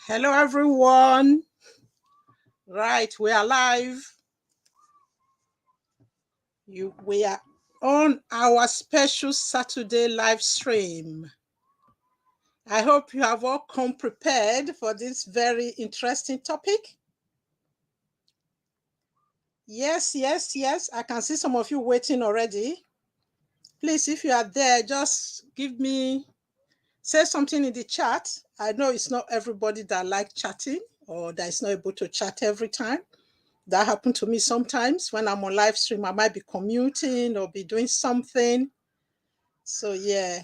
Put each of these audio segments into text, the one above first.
Hello, everyone. Right, we are live. We are on our special Saturday live stream. I hope you have all come prepared for this very interesting topic. Yes. I can see some of you waiting already. Please, if you are there, just say something in the chat. I know it's not everybody that likes chatting or that is not able to chat every time. That happened to me sometimes when I'm on live stream. I might be commuting or be doing something. So yeah.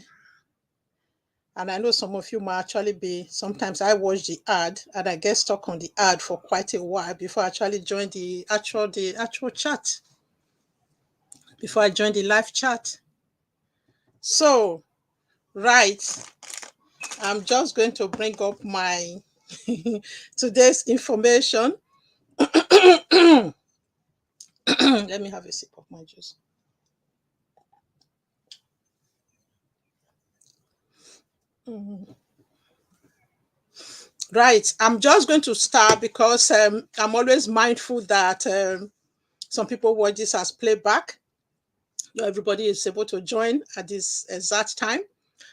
And I know some of you might actually be, sometimes I watch the ad and I get stuck on the ad for quite a while before I actually join the actual chat, before I join the live chat. So, right. I'm just going to bring up my today's information. Let me have a sip of my juice. Right. I'm just going to start because I'm always mindful that some people watch this as playback. Not everybody is able to join at this exact time.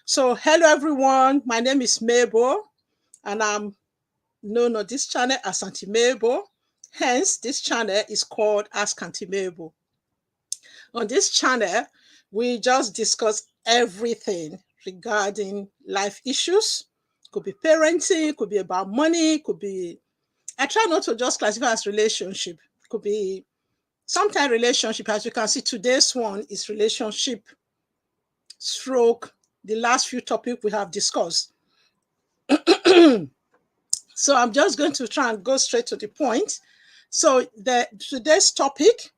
So, hello everyone. My name is Mabel, and I'm known on this channel as Auntie Mabel. Hence, this channel is called Ask Auntie Mabel. On this channel, we just discuss everything regarding life issues. Could be parenting, could be about money, could be. I try not to just classify as relationship. Could be sometimes relationship. As you can see, today's one is relationship stroke the last few topics we have discussed. So I'm just going to try and go straight to the point. So today's topic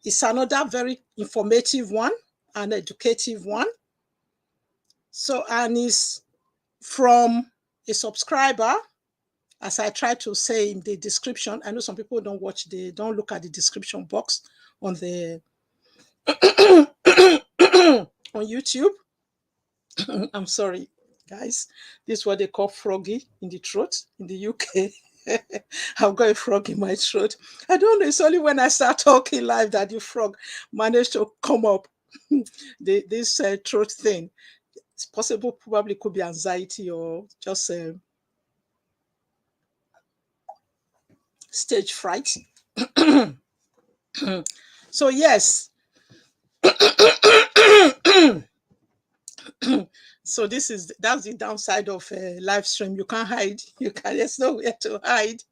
is another very informative one and educative one. So, and it's from a subscriber, as I try to say in the description. I know some people don't look at the description box on the on YouTube. I'm sorry, guys. This is what they call froggy in the throat in the UK. I've got a frog in my throat. I don't know. It's only when I start talking live that the frog managed to come up. This throat thing. It's possible, probably could be anxiety or just stage fright. So yes. So that's the downside of live stream. You can't hide. There's nowhere to hide.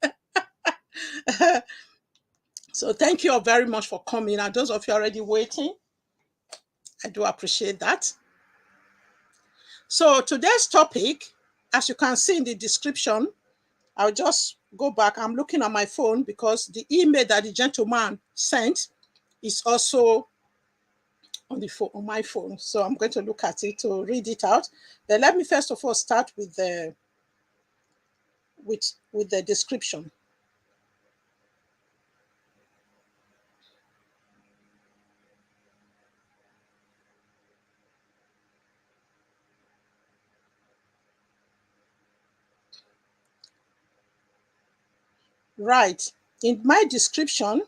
So thank you all very much for coming. And those of you already waiting, I do appreciate that. So today's topic, as you can see in the description, I'll just go back. I'm looking at my phone because the email that the gentleman sent is also on my phone. So I'm going to look at it to read it out. But let me first of all start with the description. Right. In my description,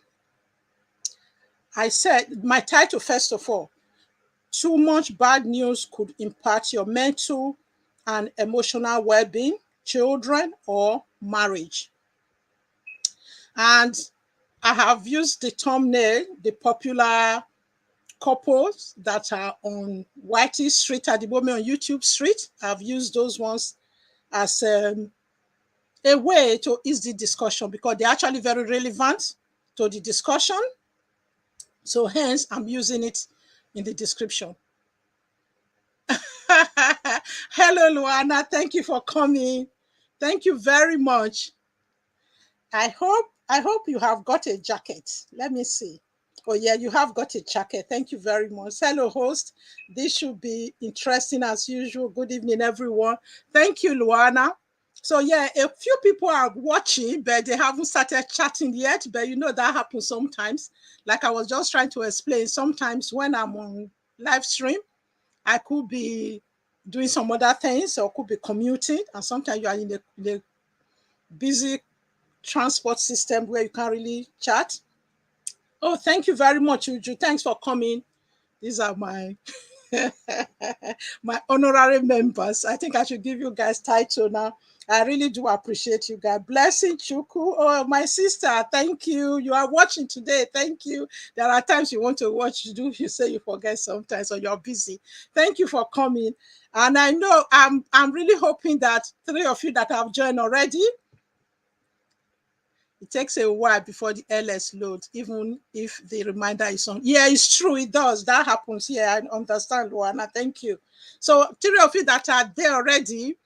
I said my title, first of all, too much bad news could impact your mental and emotional well-being, children, or marriage. And I have used the thumbnail, the popular couples that are on Whitey Street at the moment on YouTube Street. I've used those ones as a way to ease the discussion because they're actually very relevant to the discussion. So hence, I'm using it in the description. Hello, Luana. Thank you for coming. Thank you very much. I hope you have got a jacket. Let me see. Oh yeah, you have got a jacket. Thank you very much. Hello, host. This should be interesting as usual. Good evening, everyone. Thank you, Luana. So yeah, a few people are watching, but they haven't started chatting yet. But you know that happens sometimes. Like I was just trying to explain, sometimes when I'm on live stream, I could be doing some other things or could be commuting. And sometimes you are in a busy transport system where you can't really chat. Oh, thank you very much, Uju. Thanks for coming. These are my my honorary members. I think I should give you guys title now. I really do appreciate you guys. Blessing Chuku. Oh, my sister, thank you. You are watching today. Thank you. There are times you want to watch, you say you forget sometimes or you're busy. Thank you for coming. And I know I'm really hoping that 3 of you that have joined already, it takes a while before the LS loads, even if the reminder is on. Yeah, it's true. It does. That happens. Yeah, I understand, Luana. Thank you. So 3 of you that are there already,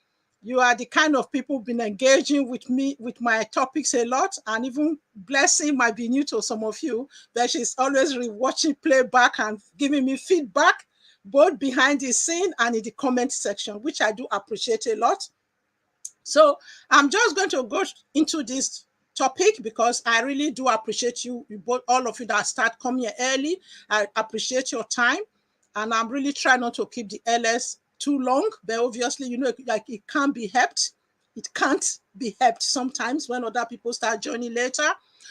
you are the kind of people been engaging with me, with my topics a lot, and even Blessing might be new to some of you, but she's always watching playback and giving me feedback, both behind the scene and in the comment section, which I do appreciate a lot. So I'm just going to go into this topic because I really do appreciate you both, all of you that start coming here early. I appreciate your time, and I'm really trying not to keep the LS too long, but obviously, like it can't be helped. It can't be helped sometimes when other people start joining later.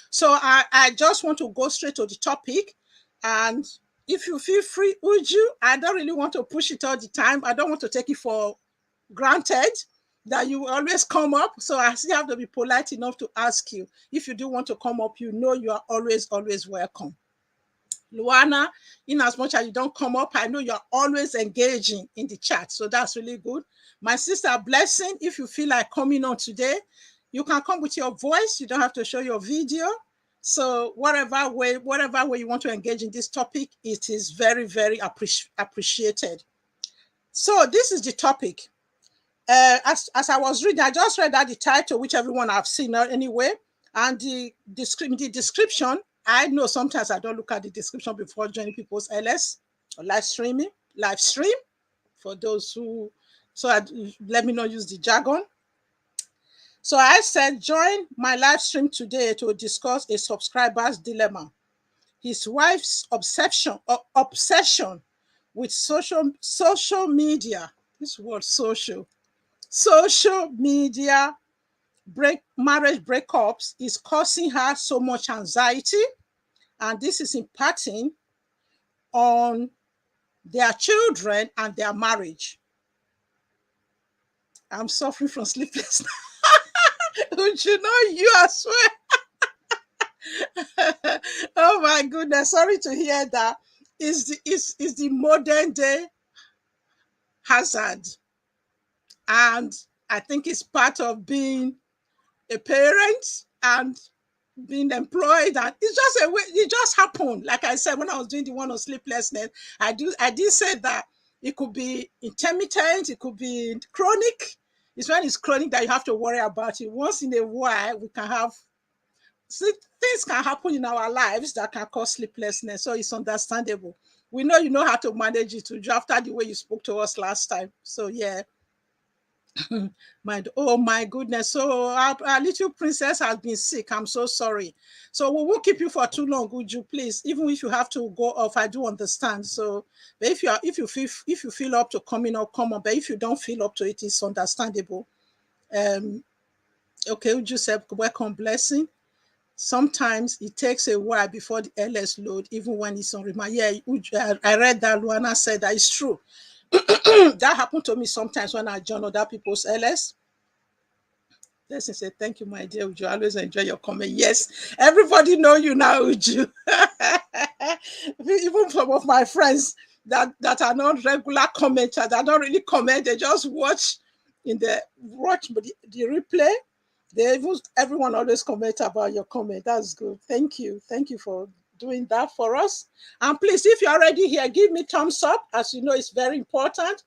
So I just want to go straight to the topic. And if you feel free, Uju, I don't really want to push it all the time. I don't want to take it for granted that you always come up. So I still have to be polite enough to ask you. If you do want to come up, you are always welcome. Luana, in as much as you don't come up, I know you're always engaging in the chat. So that's really good. My sister Blessing, if you feel like coming on today, you can come with your voice. You don't have to show your video. So whatever way you want to engage in this topic, it is very, very appreciated. So this is the topic. As I was reading, I just read out the title, which everyone have seen anyway, and the description. I know sometimes I don't look at the description before joining people's LS or live stream for those who. So let me not use the jargon. So I said, join my live stream today to discuss a subscriber's dilemma. His wife's obsession with social media. This word social media marriage breakups is causing her so much anxiety, and this is impacting on their children and their marriage. I'm suffering from sleepless nights. Don't you know, you as well? Oh my goodness, sorry to hear that. Is the modern day hazard, and I think it's part of being a parent and being employed, and it's just a way, it just happened. Like I said, when I was doing the one on sleeplessness, I did say that it could be intermittent, it could be chronic. It's when it's chronic that you have to worry about it. Once in a while, we can have things can happen in our lives that can cause sleeplessness, so it's understandable. We know you know how to manage it after the way you spoke to us last time. So yeah. Oh my goodness. So our little princess has been sick. I'm so sorry. So we won't keep you for too long, would you please? Even if you have to go off, I do understand. So but if you feel up to coming up, come on. But if you don't feel up to it, it's understandable. Okay, would you say welcome, Blessing? Sometimes it takes a while before the LS load, even when it's on remind. Yeah, I read that Luana said that it's true. That happened to me sometimes when I join other people's LS. Blessing said, thank you, my dear. Would you always enjoy your comment? Yes, everybody know you now, Uju. Even some of my friends that are not regular commenters, that don't really comment, they just watch the replay. Everyone always comment about your comment. That's good. Thank you. Thank you for doing that for us. And please, if you're already here, give me thumbs up. As you know, it's very important.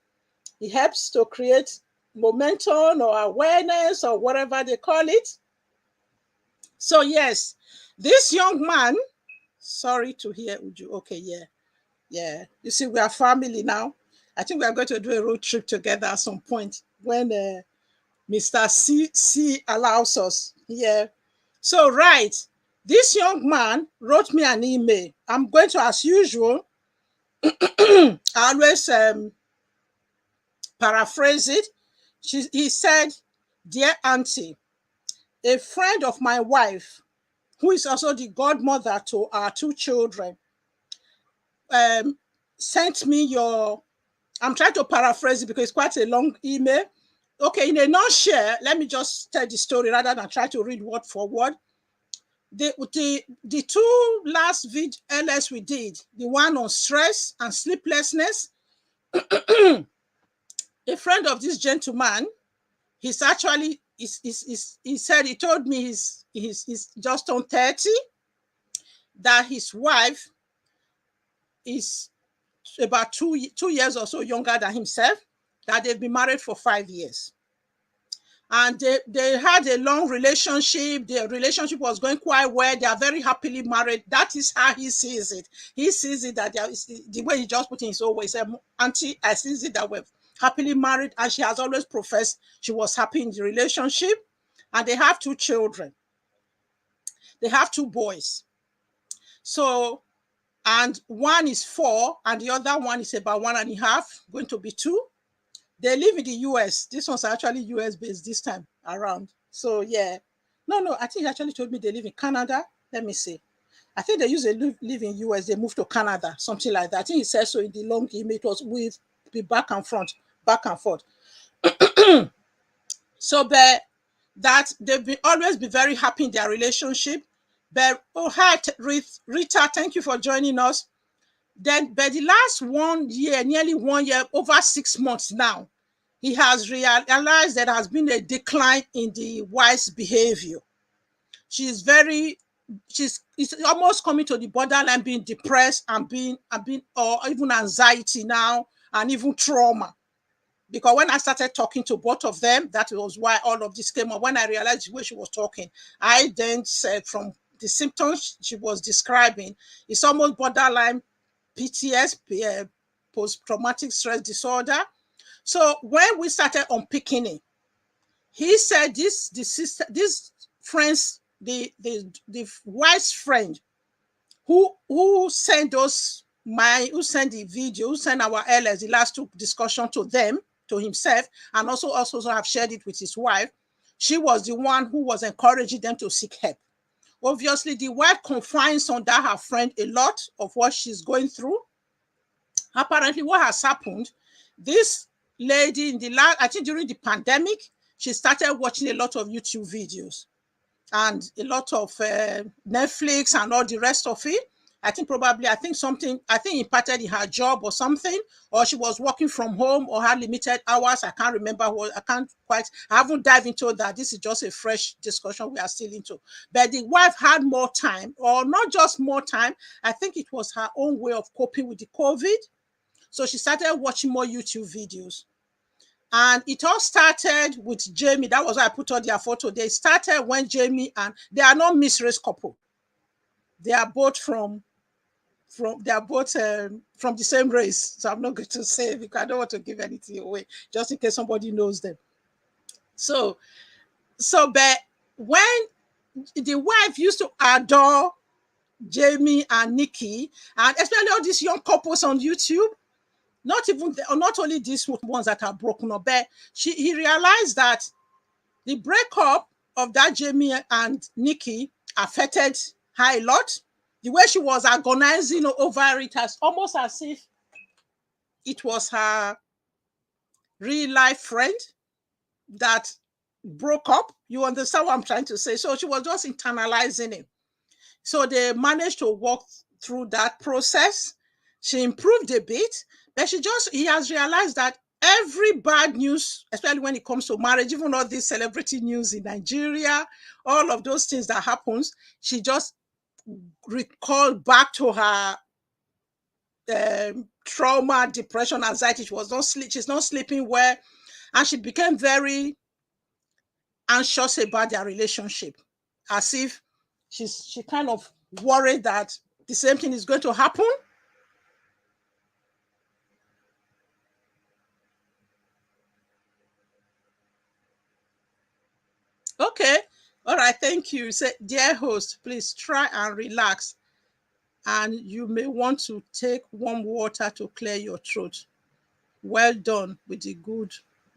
It helps to create momentum or awareness or whatever they call it. So yes, this young man, sorry to hear, Uju. Okay, yeah. You see, we are family now. I think we are going to do a road trip together at some point when Mr. C allows us. Yeah. So right, this young man wrote me an email. I'm going to, as usual, I always paraphrase it. He said, "Dear Auntie, a friend of my wife, who is also the godmother to our two children, sent me your, I'm trying to paraphrase it because it's quite a long email. Okay, in a nutshell, let me just tell the story rather than try to read word for word. The two last LS we did, the one on stress and sleeplessness, a friend of this gentleman, he's actually, he said, he told me he's just on 30, that his wife is about 2 years or so younger than himself, that they've been married for 5 years. And they had a long relationship. Their relationship was going quite well. They are very happily married. That is how he sees it. He sees it that the way he just put in his own way. He said, Auntie, I see it that we're happily married. And she has always professed she was happy in the relationship. And they have two children. They have two boys. So, and one is 4, and the other one is about 1.5, going to be 2. They live in the US. This one's actually US based this time around. So yeah. No, I think he actually told me they live in Canada. Let me see. I think they used to live in US. They moved to Canada, something like that. I think he said so in the long email. It was with the back and forth. So that they've been always be very happy in their relationship. But hi, Rita, thank you for joining us. Then, by the last 1 year, nearly 1 year, over 6 months now, he has realized that there has been a decline in the wife's behavior. It's almost coming to the borderline, being depressed and being, or even anxiety now, and even trauma. Because when I started talking to both of them, that was why all of this came up. When I realized the way she was talking, I then said, from the symptoms she was describing, it's almost borderline PTSD, post-traumatic stress disorder. So when we started unpicking it, he said this friends, the wife's friend who sent who sent the video, who sent our LS, the last two discussion to them, to himself, and also have shared it with his wife. She was the one who was encouraging them to seek help. Obviously, the wife confines under her friend a lot of what she's going through. Apparently, what has happened, this lady I think during the pandemic, she started watching a lot of YouTube videos and a lot of Netflix and all the rest of it. I think impacted in her job or something, or she was working from home or had limited hours. I can't remember I haven't dived into that. This is just a fresh discussion we are still into. But the wife had more time, or not just more time. I think it was her own way of coping with the COVID. So she started watching more YouTube videos. And it all started with Jamie. That was why I put on their photo. They started when Jamie, and they are not mixed-race couple. They are both from the same race. So I'm not going to say, because I don't want to give anything away, just in case somebody knows them. So but when the wife used to adore Jamie and Nikki, and especially all these young couples on YouTube, not only these ones that are broken up, but he realized that the breakup of that Jamie and Nikki affected her a lot. The way she was agonizing over it, almost as if it was her real life friend that broke up. You understand what I'm trying to say? So she was just internalizing it. So they managed to walk through that process. She improved a bit, but he has realized that every bad news, especially when it comes to marriage, even all this celebrity news in Nigeria, all of those things that happens, she just recalled back to her trauma, depression, anxiety. She's not sleeping well, and she became very anxious about their relationship, as if she kind of worried that the same thing is going to happen. Okay. All right. Thank you. Say, dear host, please try and relax. And you may want to take warm water to clear your throat. Well done with the good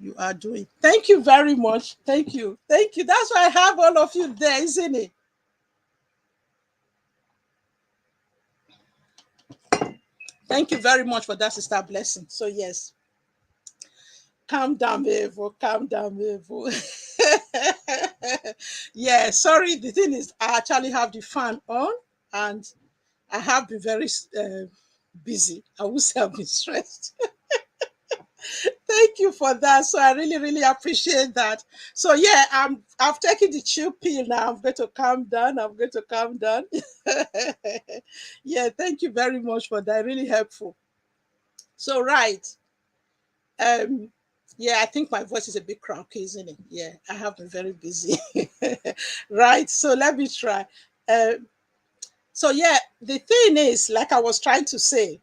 you are doing. Thank you very much. Thank you. Thank you. That's why I have all of you there, isn't it? Thank you very much for that, Sister Blessing. So, yes, calm down, Mabel. Calm down, Mabel. Yeah, sorry. The thing is, I actually have the fan on and I have been very busy. I would say I've been stressed. Thank you for that. So I really, really appreciate that. So yeah, I've taken the chill pill now. I'm going to calm down. I'm going to calm down. Yeah, thank you very much for that. Really helpful. So right. Um yeah, I think my voice is a bit croaky, isn't it? Yeah, I have been very busy. Right. So let me try. Um so yeah, the thing is, like I was trying to say,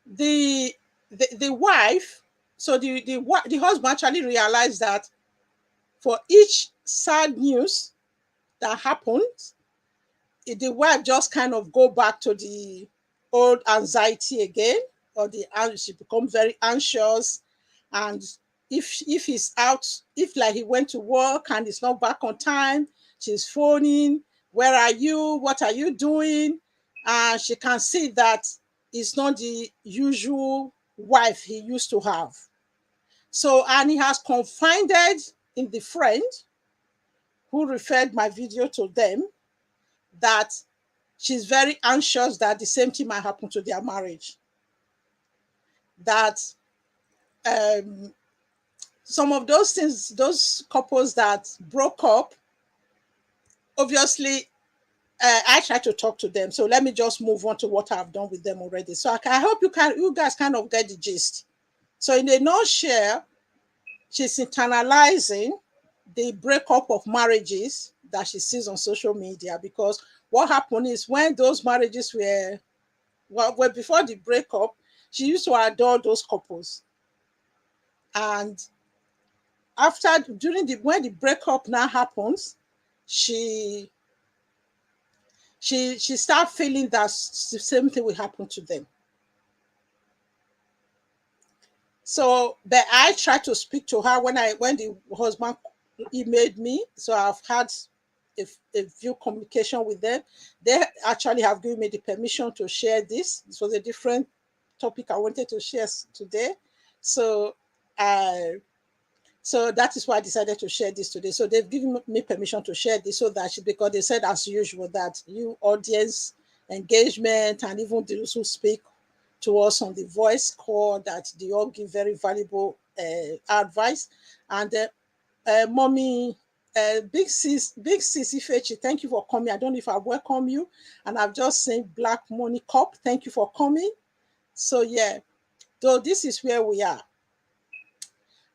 the the wife, so the husband actually realized that for each sad news that happens, the wife just kind of go back to the old anxiety again, or she become very anxious. And if he's out, if like he went to work and he's not back on time, she's phoning, where are you, what are you doing? And she can see that it's not the usual wife he used to have. So, and he has confided in the friend who referred my video to them that she's very anxious that the same thing might happen to their marriage. That um, some of those things, those couples that broke up, obviously, I try to talk to them. So let me just move on to what I've done with them already. So I hope you guys kind of get the gist. So in a nutshell, she's internalizing the breakup of marriages that she sees on social media, because what happened is when those marriages were before the breakup, she used to adore those couples. And during the when the breakup now happens, she she start feeling that the same thing will happen to them. So, but I tried to speak to her when the husband emailed me. So I've had a few communication with them. They actually have given me the permission to share this. This was a different topic I wanted to share today. So I so that is why I decided to share this today. So they've given me permission to share this, so that because they said, as usual, that you audience engagement and even those who speak to us on the voice call, that they all give very valuable advice. And mommy, big sis Ifechi, thank you for coming. I don't know if I welcome you, and I've just seen Black Money Cup. Thank you for coming. So yeah, so this is where we are.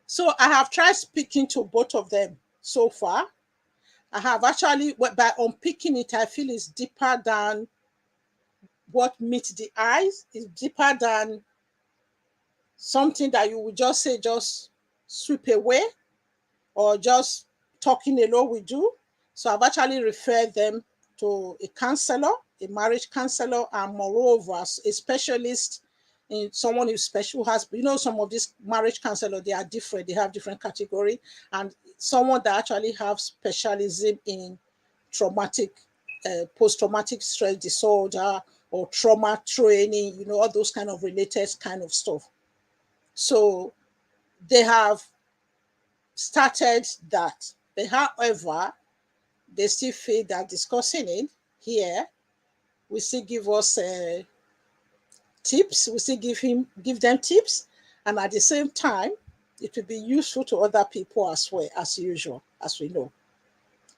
So I have tried speaking to both of them so far. I have actually, by unpicking it, I feel it's deeper than what meets the eyes. It's deeper than something that you would just say, just sweep away, or just talking alone will do. So I've actually referred them to a counselor, a marriage counselor, and moreover, a specialist in someone who's special, has, some of these marriage counselors, they are different, they have different category, and someone that actually have specialism in traumatic, post-traumatic stress disorder, or trauma training, all those kind of related kind of stuff. So they have started that. But however, they still feel that discussing it here will still give us tips. We still give them tips, and at the same time, it will be useful to other people as well, as usual, as we know.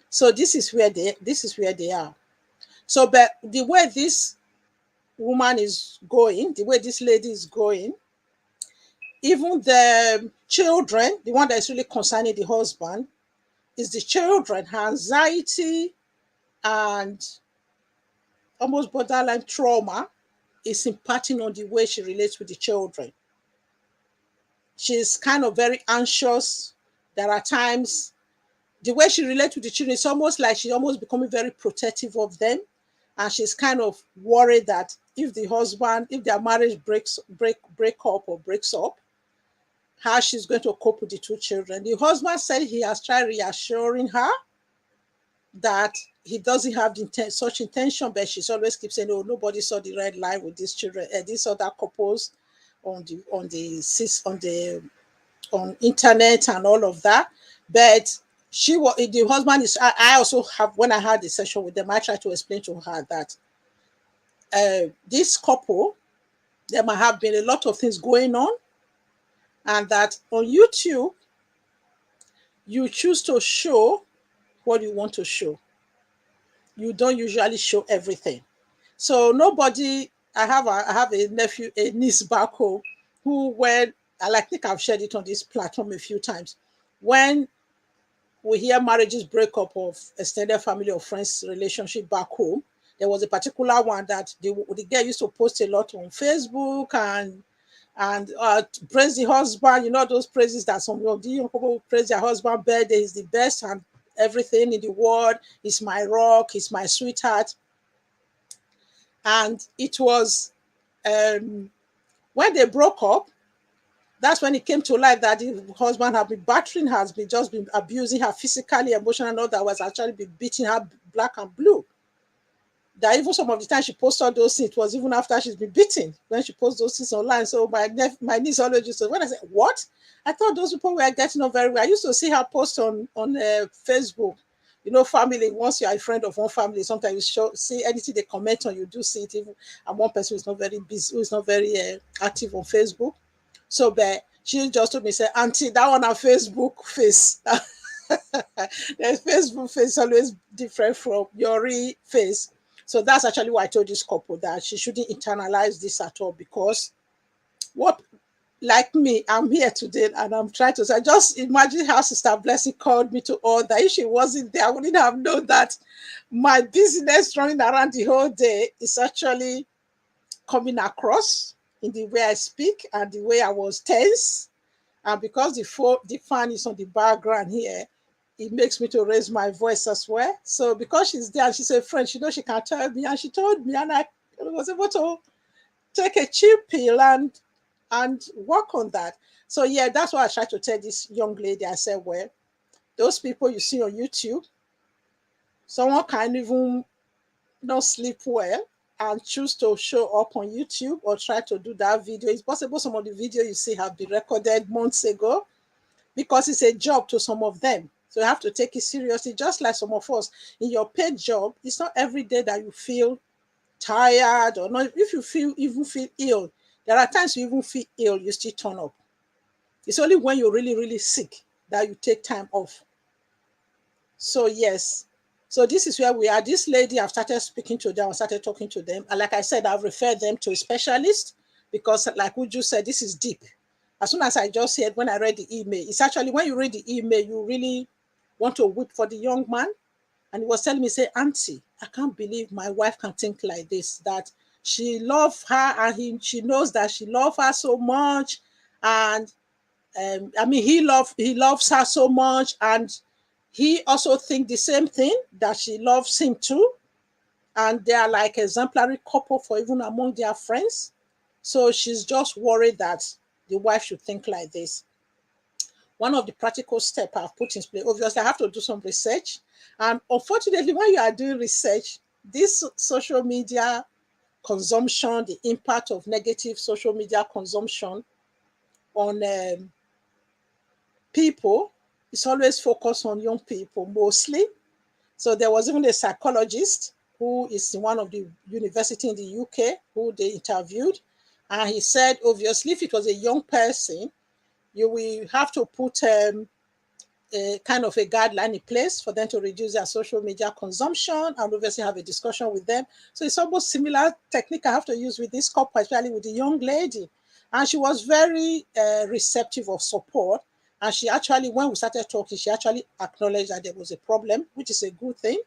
So this is where they are. So, but the way this woman is going, the way this lady is going, even the children, the one that is really concerning the husband, is the children. Her anxiety and almost borderline trauma is impacting on the way she relates with the children. She's kind of very anxious. There are times the way she relates with the children, it's almost like she's almost becoming very protective of them. And she's kind of worried that if their marriage breaks up, how she's going to cope with the two children. The husband said he has tried reassuring her that he doesn't have such intention, but she's always keeps saying, "Oh, nobody saw the red line with these children, these other couples on on internet and all of that." But the husband is. I also have, when I had the session with them, I tried to explain to her that this couple, there might have been a lot of things going on, and that on YouTube you choose to show what you want to show. You don't usually show everything. So nobody, I have a nephew, a niece back home who, when I think I've shared it on this platform a few times, when we hear marriages break up of extended family or friends relationship back home, there was a particular one that the girl used to post a lot on Facebook and praise the husband, those praises that some of the young people praise their husband, birthday is the best and everything in the world, is my rock, is my sweetheart. And it was when they broke up, that's when it came to light that the husband had been battering her, has been just been abusing her physically, emotionally, and all that, was actually been beating her black and blue. That even some of the time she posted those things, it was even after she's been beaten when she posted those things online. So my niece always used to, when I said, "What? I thought those people were getting on very well." I used to see her post on Facebook. Family, once you are a friend of one family, sometimes you see anything they comment on, you do see it. Even and one person who is not very busy, who is not very active on Facebook. So, but she just told me, say, "Auntie, that one on Facebook face." The Facebook face always different from your real face. So that's actually why I told this couple that she shouldn't internalize this at all, because what, like me, I'm here today and I'm trying to say, just imagine how Sister Blessing called me to order. If she wasn't there, I wouldn't have known that my business running around the whole day is actually coming across in the way I speak and the way I was tense. And because the fan is on the background here, it makes me to raise my voice as well. So because she's there and she's a friend, she knows she can tell me, and she told me, and I was able to take a cheap pill and work on that. So yeah, that's why I tried to tell this young lady. I said, well, those people you see on YouTube, someone can't even not sleep well and choose to show up on YouTube or try to do that video. It's possible some of the video you see have been recorded months ago, because it's a job to some of them. So you have to take it seriously, just like some of us. In your paid job, it's not every day that you feel tired or not. If you even feel ill, there are times you even feel ill, you still turn up. It's only when you're really, really sick that you take time off. So yes. So this is where we are. This lady, I've started speaking to them, I started talking to them. And like I said, I've referred them to a specialist, because like Uju said, this is deep. As soon as I just said, when I read the email, it's actually when you read the email, you really want to weep for the young man. And he was telling me, say, "Auntie, I can't believe my wife can think like this, that she loves her and she knows that she loves her so much. And he loves her so much, and he also think the same thing, that she loves him too. And they are like exemplary couple for even among their friends. So she's just worried that the wife should think like this." One of the practical steps I've put in place, obviously, I have to do some research. And unfortunately, when you are doing research, this social media consumption, the impact of negative social media consumption on people, is always focused on young people mostly. So there was even a psychologist who is in one of the university in the UK who they interviewed. And he said, obviously, if it was a young person, you will have to put a kind of a guideline in place for them to reduce their social media consumption, and obviously have a discussion with them. So it's almost similar technique I have to use with this couple, especially with the young lady. And she was very receptive of support. And she actually, when we started talking, she actually acknowledged that there was a problem, which is a good thing.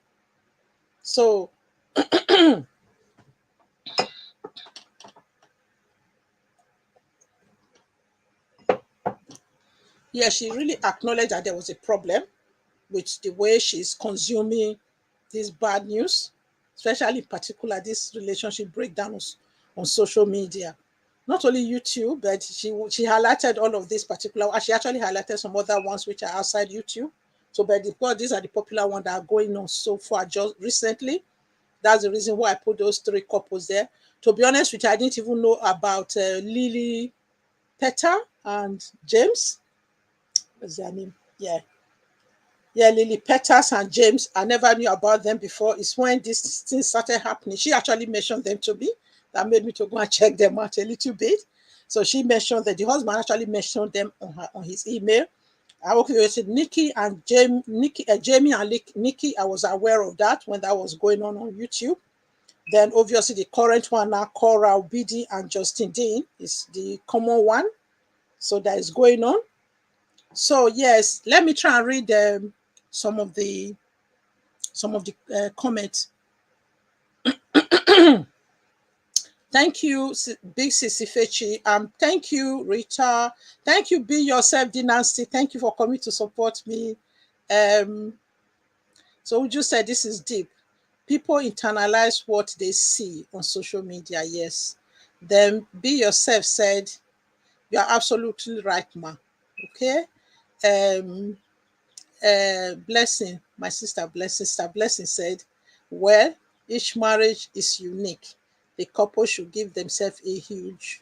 So yeah, she really acknowledged that there was a problem with the way she's consuming this bad news, especially in particular this relationship breakdown on social media. not only YouTube, but she highlighted all of these particular. She actually highlighted some other ones which are outside YouTube. So, but these are the popular ones that are going on so far just recently. That's the reason why I put those three couples there. To be honest with you, I didn't even know about Lily Petal and James. What's their name? Yeah, Lily Petals and James. I never knew about them before. It's when this thing started happening. She actually mentioned them to me. That made me to go and check them out a little bit. So she mentioned that the husband actually mentioned them on his email. I okay, said Nikki and Jamie and Nikki. I was aware of that when that was going on YouTube. Then obviously the current one now, Korra, Obidi, and Justin Dean is the common one. So that is going on. So yes, let me try and read some of the comments. Thank you, Big Sissy Fechi. Thank you, Rita. Thank you, Be Yourself, Dynasty. Thank you for coming to support me. So we just said this is deep. People internalize what they see on social media. Yes. Then Be Yourself said, "You are absolutely right, ma." Okay. Blessing, my sister Blessing said, "Well, each marriage is unique. The couple should give themselves a huge.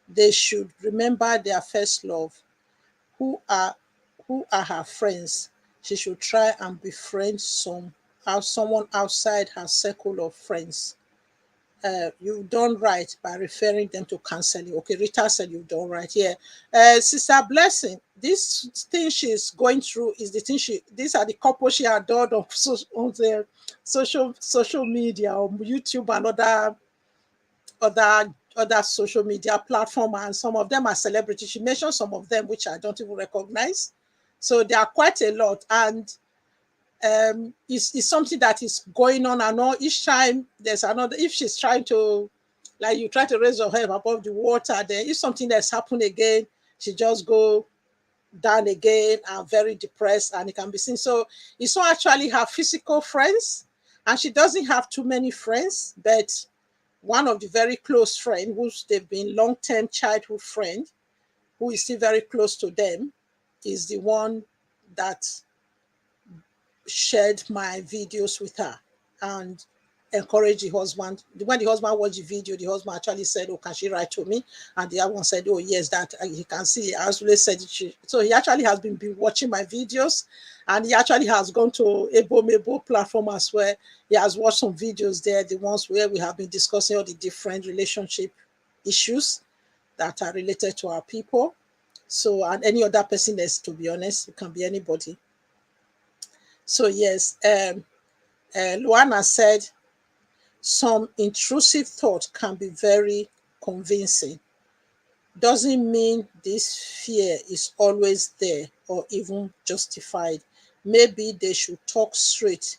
They should remember their first love. Who are her friends? She should try and befriend someone outside her circle of friends. You've done right by referring them to counseling." Okay, Rita said you've done right. Yeah. Sister Blessing, this thing she's going through is the thing these are the couple she adored on the social media, on YouTube and other social media platform, and some of them are celebrities. She mentioned some of them which I don't even recognize. So there are quite a lot, and it's something that is going on. And all each time there's another. If she's trying to, like, you try to raise your head above the water, then if something that's happened again, she just go down again and very depressed, and it can be seen. So it's not actually her physical friends, and she doesn't have too many friends, but one of the very close friends, who's they've been long-term childhood friend, who is still very close to them, is the one that shared my videos with her and encouraged the husband. When the husband watched the video, the husband actually said, "Oh, can she write to me?" And the other one said, "Oh, yes, that he can see." I actually said, so he actually has been watching my videos, and he actually has gone to Mabel platform as well. He has watched some videos there, the ones where we have been discussing all the different relationship issues that are related to our people. So, and any other person else, to be honest, it can be anybody. So yes, Luana said, "Some intrusive thought can be very convincing. Doesn't mean this fear is always there or even justified. Maybe they should talk straight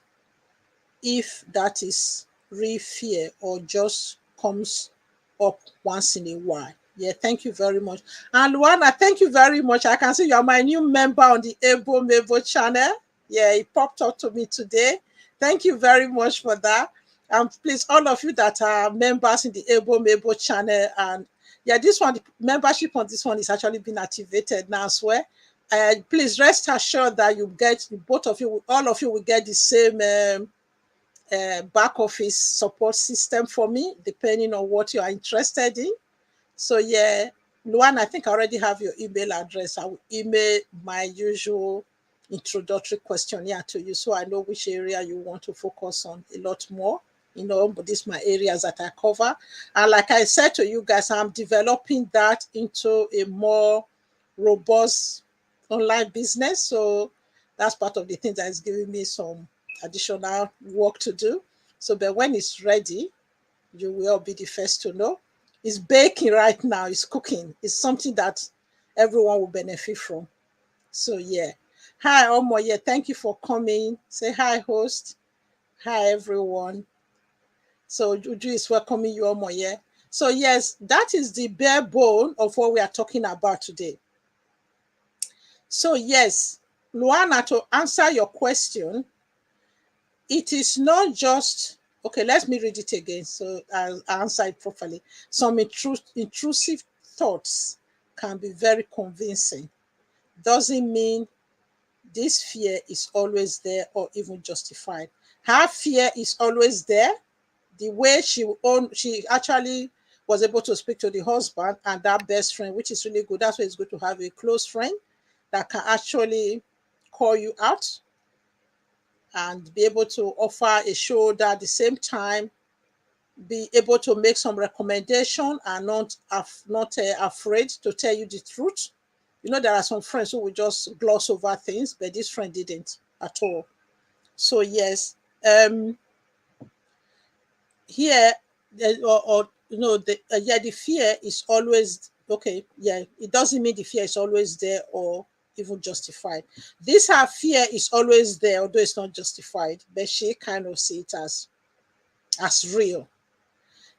if that is real fear or just comes up once in a while." Yeah, thank you very much. And Luana, thank you very much. I can see you are my new member on the Mabel channel. Yeah, it popped up to me today. Thank you very much for that. And please, all of you that are members in the Mabel channel, and yeah, this one, the membership on this one is actually been activated now as well. Please rest assured that you get, both of you, all of you will get the same back office support system for me, depending on what you are interested in. So yeah, Luan, I think I already have your email address. I will email my usual introductory questionnaire to you, so I know which area you want to focus on a lot more. But these are my areas that I cover. And like I said to you guys, I'm developing that into a more robust online business. So that's part of the thing that is giving me some additional work to do. So, but when it's ready, you will be the first to know. It's baking right now, it's cooking. It's something that everyone will benefit from. So, yeah. Hi, Omo. Yeah, thank you for coming. Say hi, host. Hi, everyone. So, Juju is welcoming you, Omo. Yeah. So, yes, that is the bare bone of what we are talking about today. So, yes, Luana, to answer your question, it is not just Okay, let me read it again so I'll answer it properly. Some intrusive thoughts can be very convincing. Doesn't mean this fear is always there or even justified. Her fear is always there. The way she actually was able to speak to the husband and that best friend, which is really good. That's why it's good to have a close friend that can actually call you out and be able to offer a shoulder at the same time, be able to make some recommendation and not afraid to tell you the truth. You know, there are some friends who will just gloss over things, but this friend didn't at all. So yes, here or you know yeah, the fear is always okay. Yeah, it doesn't mean the fear is always there or even justified. This her fear is always there, although it's not justified, but she kind of see it as real.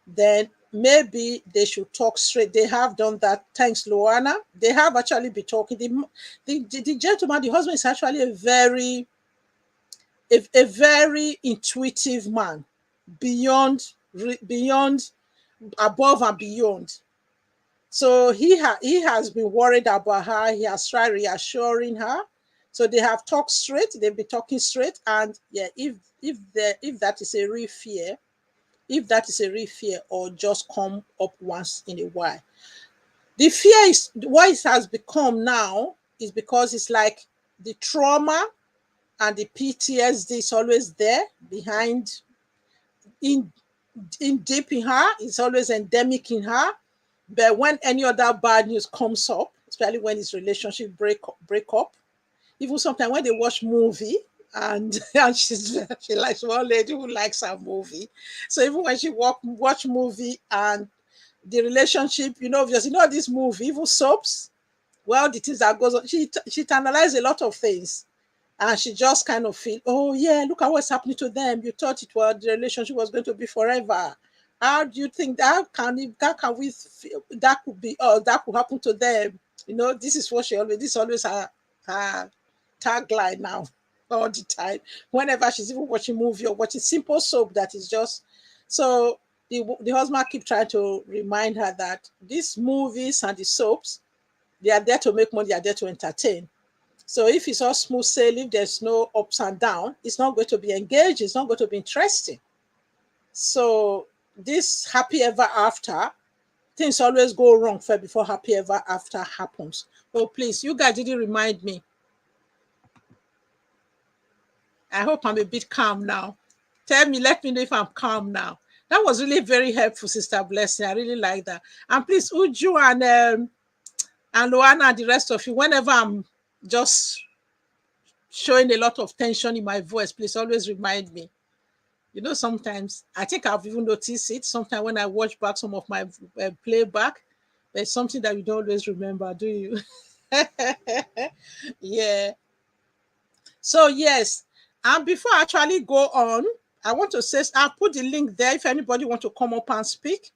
Then maybe they should talk straight. They have done that. Thanks, Luana. They have actually been talking. The gentleman, the husband, is actually a very intuitive man, beyond, above and beyond. So he has been worried about her. He has tried reassuring her. So they have talked straight. They've been talking straight. And yeah, if that is a real fear, if that is a real fear or just come up once in a while. The fear is what it has become now is because it's like the trauma and the PTSD is always there behind, in deep in her. It's always endemic in her. But when any other bad news comes up, especially when his relationship break up, even sometimes when they watch movie and and she likes one lady who likes her movie. So even when she watch movie and the relationship, because this movie, even soaps, well, the things that goes on, she analyzes a lot of things. And she just kind of feel, oh yeah, look at what's happening to them. You thought the relationship was going to be forever. How do you think that can we feel that could be, or that could happen to them? This is what this is always her tagline now, all the time. Whenever she's even watching movie or watching simple soap, that is just so. The husband keep trying to remind her that these movies and the soaps, they are there to make money, they are there to entertain. So if it's all smooth sailing, there's no ups and downs, it's not going to be engaged, it's not going to be interesting. So this happy ever after, things always go wrong first before happy ever after happens. Oh, please, you guys didn't remind me. I hope I'm a bit calm now. Let me know if I'm calm now. That was really very helpful, Sister Blessing. I really like that. And please, Uju and Luana and the rest of you, whenever I'm just showing a lot of tension in my voice, please always remind me. Sometimes I think I've even noticed it. Sometimes when I watch back some of my playback, there's something that you don't always remember, do you? Yeah. So yes, and before I actually go on, I want to say I'll put the link there if anybody want to come up and speak.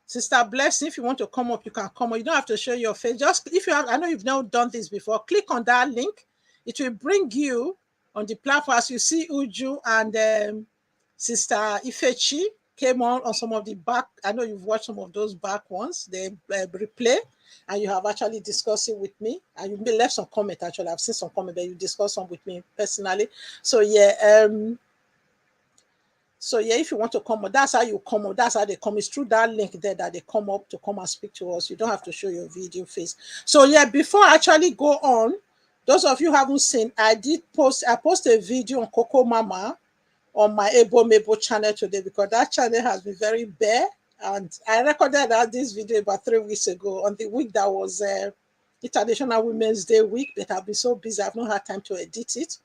Sister Blessing, if you want to come up, you can come up. You don't have to show your face. Just if you have, I know you've not done this before, click on that link. It will bring you on the platform. As you see, Uju and Sister Ifechi came on some of the back. I know you've watched some of those back ones. They replay, and you have actually discussed it with me. And you may left some comment. Actually, I've seen some comment, but you discussed some with me personally. So yeah, if you want to come up, that's how you come up. That's how they come. It's through that link there that they come up to come and speak to us. You don't have to show your video face. So yeah, before I actually go on, those of you who haven't seen, I post a video on Coco Mama on my Mabel channel today, because that channel has been very bare. And I recorded this video about 3 weeks ago on the week that was International Women's Day week, but I've been so busy, I've not had time to edit it.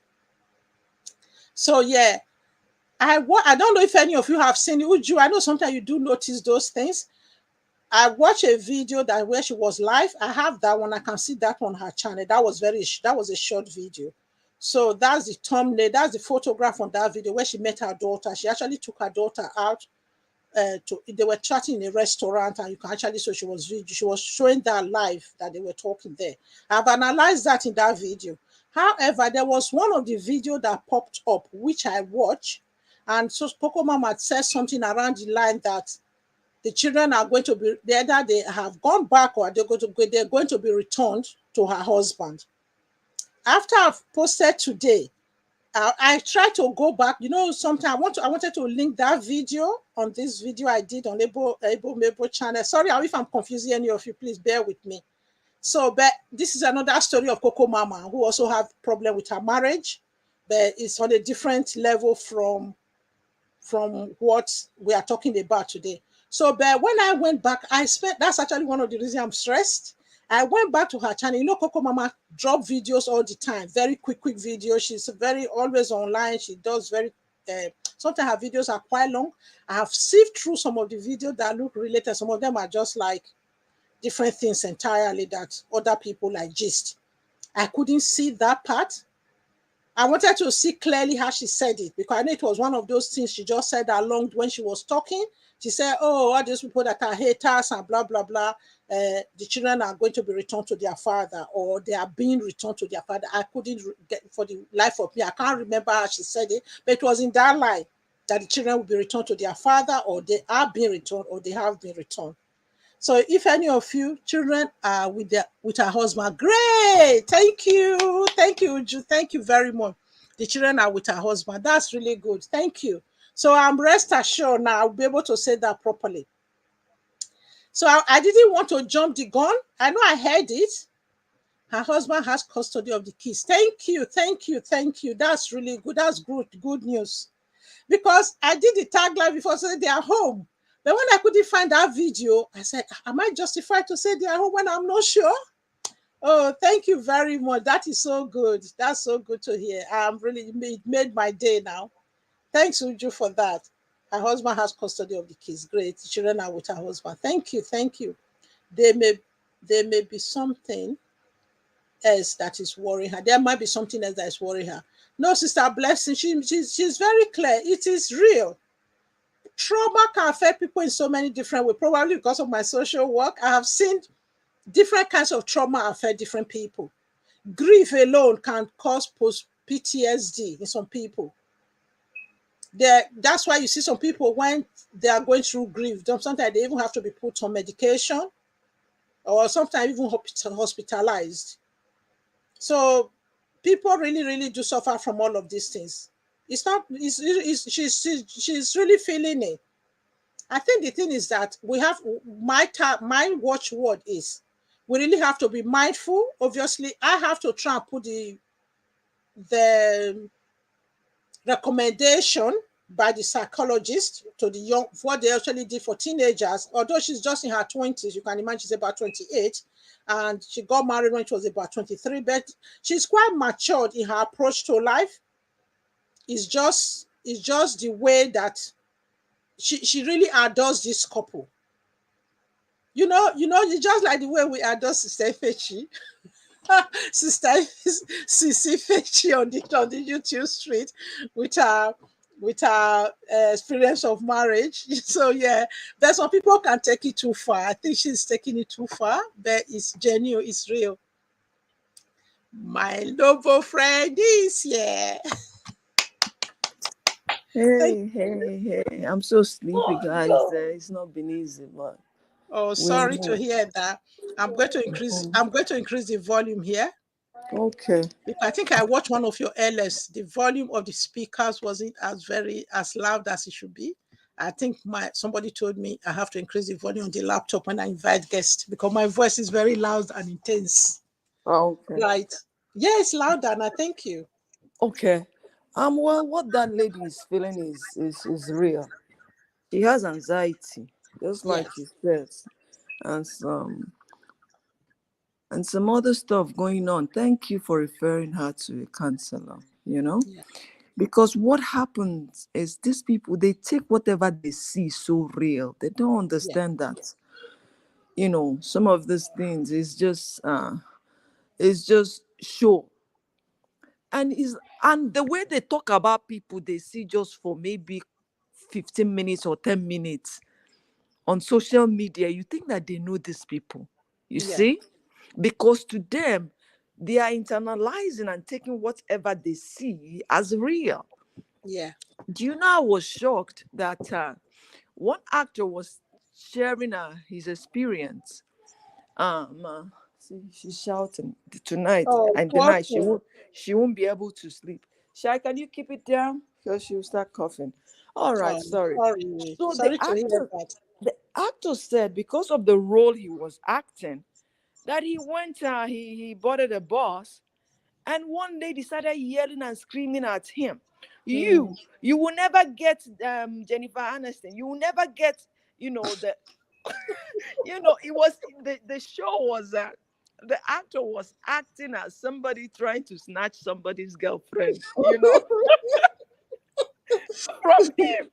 So yeah, I don't know if any of you have seen it. Uju, I know sometimes you do notice those things. I watched a video where she was live. I have that one. I can see that on her channel. That was a short video. So that's the thumbnail. That's the photograph on that video where she met her daughter. She actually took her daughter out. They were chatting in a restaurant, and you can actually she was showing that live that they were talking there. I've analyzed that in that video. However, there was one of the video that popped up which I watched, And so Coco Mama said something around the line that the children are going to be, either they have gone back or they're going to be returned to her husband. After I've posted today, I try to go back. You know, sometimes I wanted to link that video on this video I did on Mabel channel. Sorry if I'm confusing any of you, please bear with me. So, but this is another story of Coco Mama, who also have problem with her marriage, but it's on a different level from what we are talking about today. So, but when I went back, that's actually one of the reasons I'm stressed. I went back to her channel. You know, Coco Mama drop videos all the time, very quick videos. She's very always online. She does very, sometimes her videos are quite long. I have sieved through some of the videos that look related. Some of them are just like different things entirely that other people like gist. I couldn't see that part. I wanted to see clearly how she said it, because I know it was one of those things she just said along when she was talking. She said, oh, all these people that are haters and blah, blah, blah, the children are going to be returned to their father, or they are being returned to their father. I couldn't get, for the life of me, I can't remember how she said it, but it was in that line that the children will be returned to their father, or they are being returned, or they have been returned. So if any of you children are with her husband, great. Thank you, Uju. Thank you very much. The children are with her husband. That's really good. Thank you. So I'm rest assured now I'll be able to say that properly. So I didn't want to jump the gun. I know I heard it. Her husband has custody of the kids. Thank you. That's really good. That's good news. Because I did the tagline before, so they are home. But when I couldn't find that video, I said, am I justified to say they are home when I'm not sure? Oh, thank you very much. That is so good. That's so good to hear. It made my day now. Thanks, Uju, for that. Her husband has custody of the kids. Great. The children are with her husband. Thank you. There may be something else that is worrying her. There might be something else that is worrying her. No, Sister Blessing, she's very clear. It is real. Trauma can affect people in so many different ways. Probably because of my social work, I have seen different kinds of trauma affect different people. Grief alone can cause post-PTSD in some people. That's why you see some people, when they are going through grief, sometimes they even have to be put on medication, or sometimes even hospitalized. So people really do suffer from all of these things. She's really feeling it. I think the thing is that we have, my watchword is, we really have to be mindful. Obviously, I have to try and put the recommendation by the psychologist to the young, what they actually did for teenagers. Although she's just in her 20s, you can imagine she's about 28, and she got married when she was about 23, but she's quite matured in her approach to life. It's just the way that she really adores this couple. You know, it's just like the way we adore Sister Fechi. Sister Sisi Fechi on the YouTube street with her experience of marriage. So yeah, but some people can take it too far. I think she's taking it too far, but it's genuine, it's real. My noble friend is here. Hey, I'm so sleepy, guys. It's not been easy, but oh, sorry to hear that. I'm going to increase the volume here. Okay. Because I think I watched one of your LS. The volume of the speakers wasn't as loud as it should be. I think somebody told me I have to increase the volume on the laptop when I invite guests, because my voice is very loud and intense. Okay. Right. Yeah, it's louder, and I thank you. Okay. Well, what that lady is feeling is real. She has anxiety, just like Yes. you said, and some other stuff going on. Thank you for referring her to a counselor, Yeah. because what happens is these people, they take whatever they see so real. They don't Yeah. understand that, some of these things is just show. And the way they talk about people they see just for maybe 15 minutes or 10 minutes on social media, you think that they know these people, you Yeah. see, because to them, they are internalizing and taking whatever they see as real. Yeah. Do you know I was shocked that one actor was sharing his experience. See, she's shouting tonight, Oh, and poor tonight thing. she won't be able to sleep. Shai, can you keep it down? Because she'll start coughing. All right, Oh, sorry. sorry. So Sorry to hear that. the actor said because of the role he was acting, that he went, he boarded a bus, and one lady started yelling and screaming at him. Mm. You will never get Jennifer Aniston. You will never get, the it was the show was the actor was acting as somebody trying to snatch somebody's girlfriend, from him.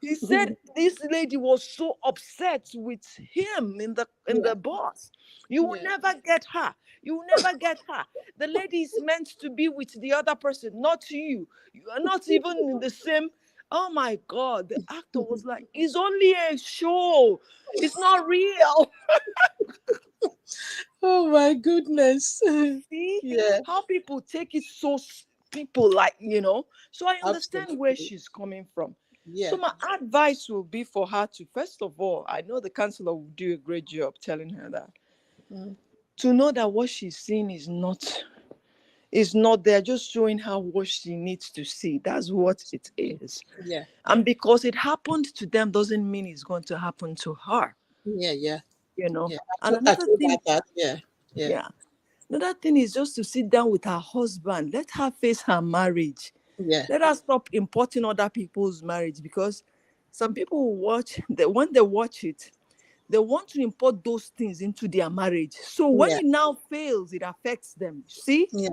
He said this lady was so upset with him in Yeah. the bus. You will Yeah. never get her. You will never get her. The lady is meant to be with the other person, not you. You are not even in the same. Oh my God. The actor was like, it's only a show. It's not real. Oh my goodness. See Yeah, how people take it so people like, So I understand where absolutely. she's coming from. So Yeah. my advice will be for her to, first of all, I know the counselor will do a great job telling her that, Mm. to know that what she's seeing is not there, just showing her what she needs to see. That's what it is. Yeah. And because it happened to them doesn't mean it's going to happen to her, Yeah. Yeah. you know. Yeah. And I another told her thing, that. Yeah. Yeah. yeah. Another thing is just to sit down with her husband. Let her face her marriage. Yeah. Let us stop importing other people's marriage, because some people will watch that when they watch it, they want to import those things into their marriage. So when Yeah. it now fails, it affects them. See, Yeah.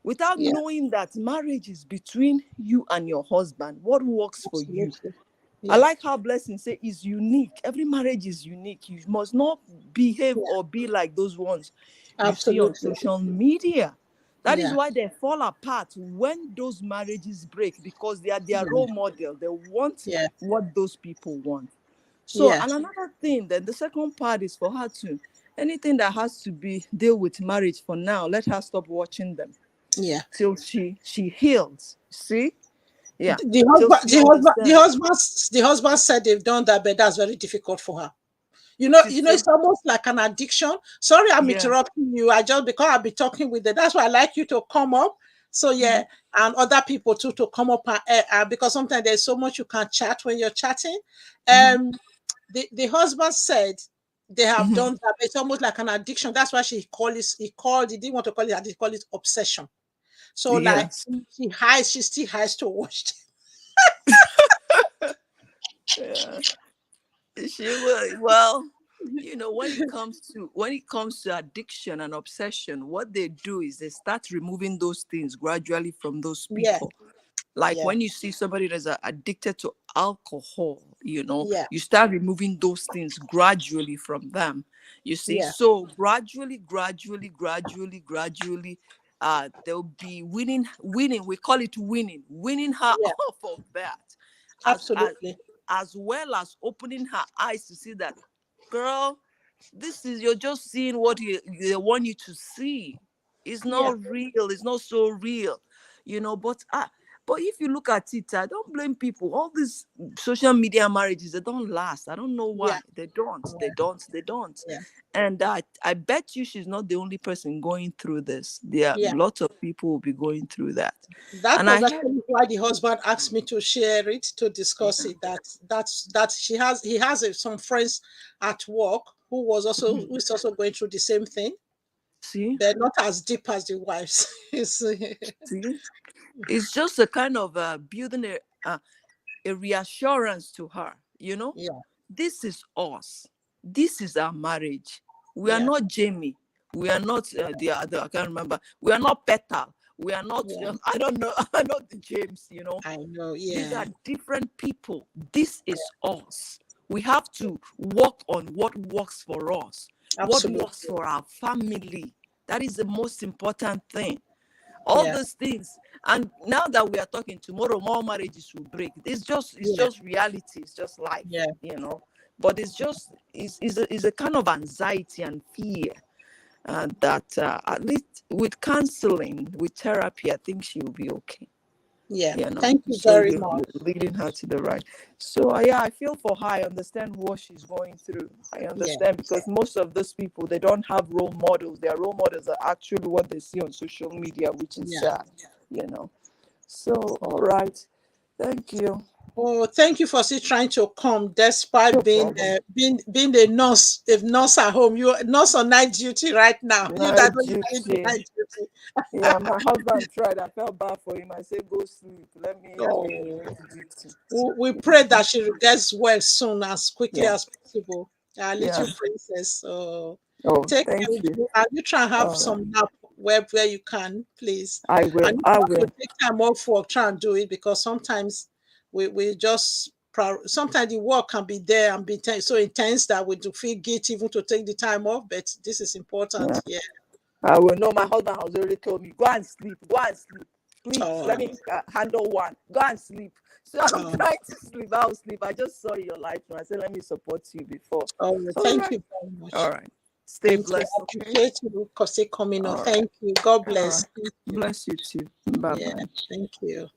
without Yeah. knowing that marriage is between you and your husband, what works for you. Absolutely. I Yeah. like how Blessing say is unique. Every marriage is unique. You must not behave Yeah. or be like those ones you see on Absolutely. social media. That is Yeah. why they fall apart when those marriages break, because they are their Yeah. role model. They want Yeah. what those people want. So, Yeah. and another thing, then the second part is for her to, anything that has to be deal with marriage for now, let her stop watching them Yeah. till she heals. See? Yeah. The Till husband, she understands. the husband said they've done that, but that's very difficult for her. She It's said, almost like an addiction. Sorry, I'm yeah. interrupting you. I just because I'll be talking with them. That's why I like you to come up. So yeah, Mhm. and other people too to come up because sometimes there's so much you can chat when you're chatting. Mhm. Um, the husband said they have Mhm. done that. But it's almost like an addiction. That's why he didn't want to call it that. He called it obsession. So like Yes. she still has to watch. Yeah. She will. Well, when it comes to addiction and obsession, what they do is they start removing those things gradually from those Yeah, people. Like yeah, when you see somebody that's addicted to alcohol, yeah, you start removing those things gradually from them. You see, yeah, so gradually, they'll be winning. We call it winning her yeah, off of that, as as absolutely. as well as opening her eyes to see that, girl, you're just seeing what they want you to see. It's Yeah, not real. It's not so real, but if you look at it, I don't blame people. All these social media marriages, they don't last. I don't know yeah, why. They don't. They yeah, don't. They don't. yeah, And I bet you she's not the only person going through this. There are yeah. lots of people will be going through that. That And I was heard, actually why the husband asked me to share it to discuss yeah. it. That he has some friends at work who is also going through the same thing. See, They're not as deep as the wives. see, it's just a kind of building a reassurance to her. Yeah, This is us. This is our marriage. We are yeah, not Jamie. We are not the other. I can't remember. We are not Petal. We are not. yeah. I don't know. I'm not the James. I know. These Yeah, are different people. This is us. We have to work on what works for us, what works absolutely. for our family. That is the most important thing. All Yeah, those things. And now that we are talking, tomorrow more marriages will break. It's yeah, just reality. It's just life, yeah, but it's a kind of anxiety and fear, that at least with counseling, with therapy, I think she will be okay. Yeah. you know, Thank you so very you're much. leading her to the right. So yeah, I feel for her. I understand what she's going through. I Yeah. understand, because most of those people, they don't have role models. Their role models are actually what they see on social media, which is Yeah. sad, you know. So all right, thank you. Oh, thank you for still trying to come despite No being problem. being a nurse at home. You're a nurse on night duty right now. You that Night don't usually do duty. night duty. Yeah, my husband tried. I felt bad for him. I said, go sleep. Let me do Oh, night duty. we pray that she gets well soon, as quickly Yeah, as possible. Our yeah. little princess. So Oh, take thank care. you. And you try and have All right. some nap where you can, please. I will. And if I you want will. to take time off work, try and do it, because sometimes we just sometimes the work can be there and be so intense that we do feel guilty even to take the time off. But this is Yeah, important. Yeah. I will. No, my husband has already told me, go and sleep. Go and sleep. Please, let Oh, me handle one. Go and sleep. So I'm oh, trying to sleep. I'll sleep. I just saw your light. And I said, let me support you before. oh, All thank right. you very All much. right. Stay Thank you. blessed. I Okay. appreciate you because they coming on. All right. Thank you. God All bless. right. Thank you. Bless you too. Bye Yeah. bye. Thank you.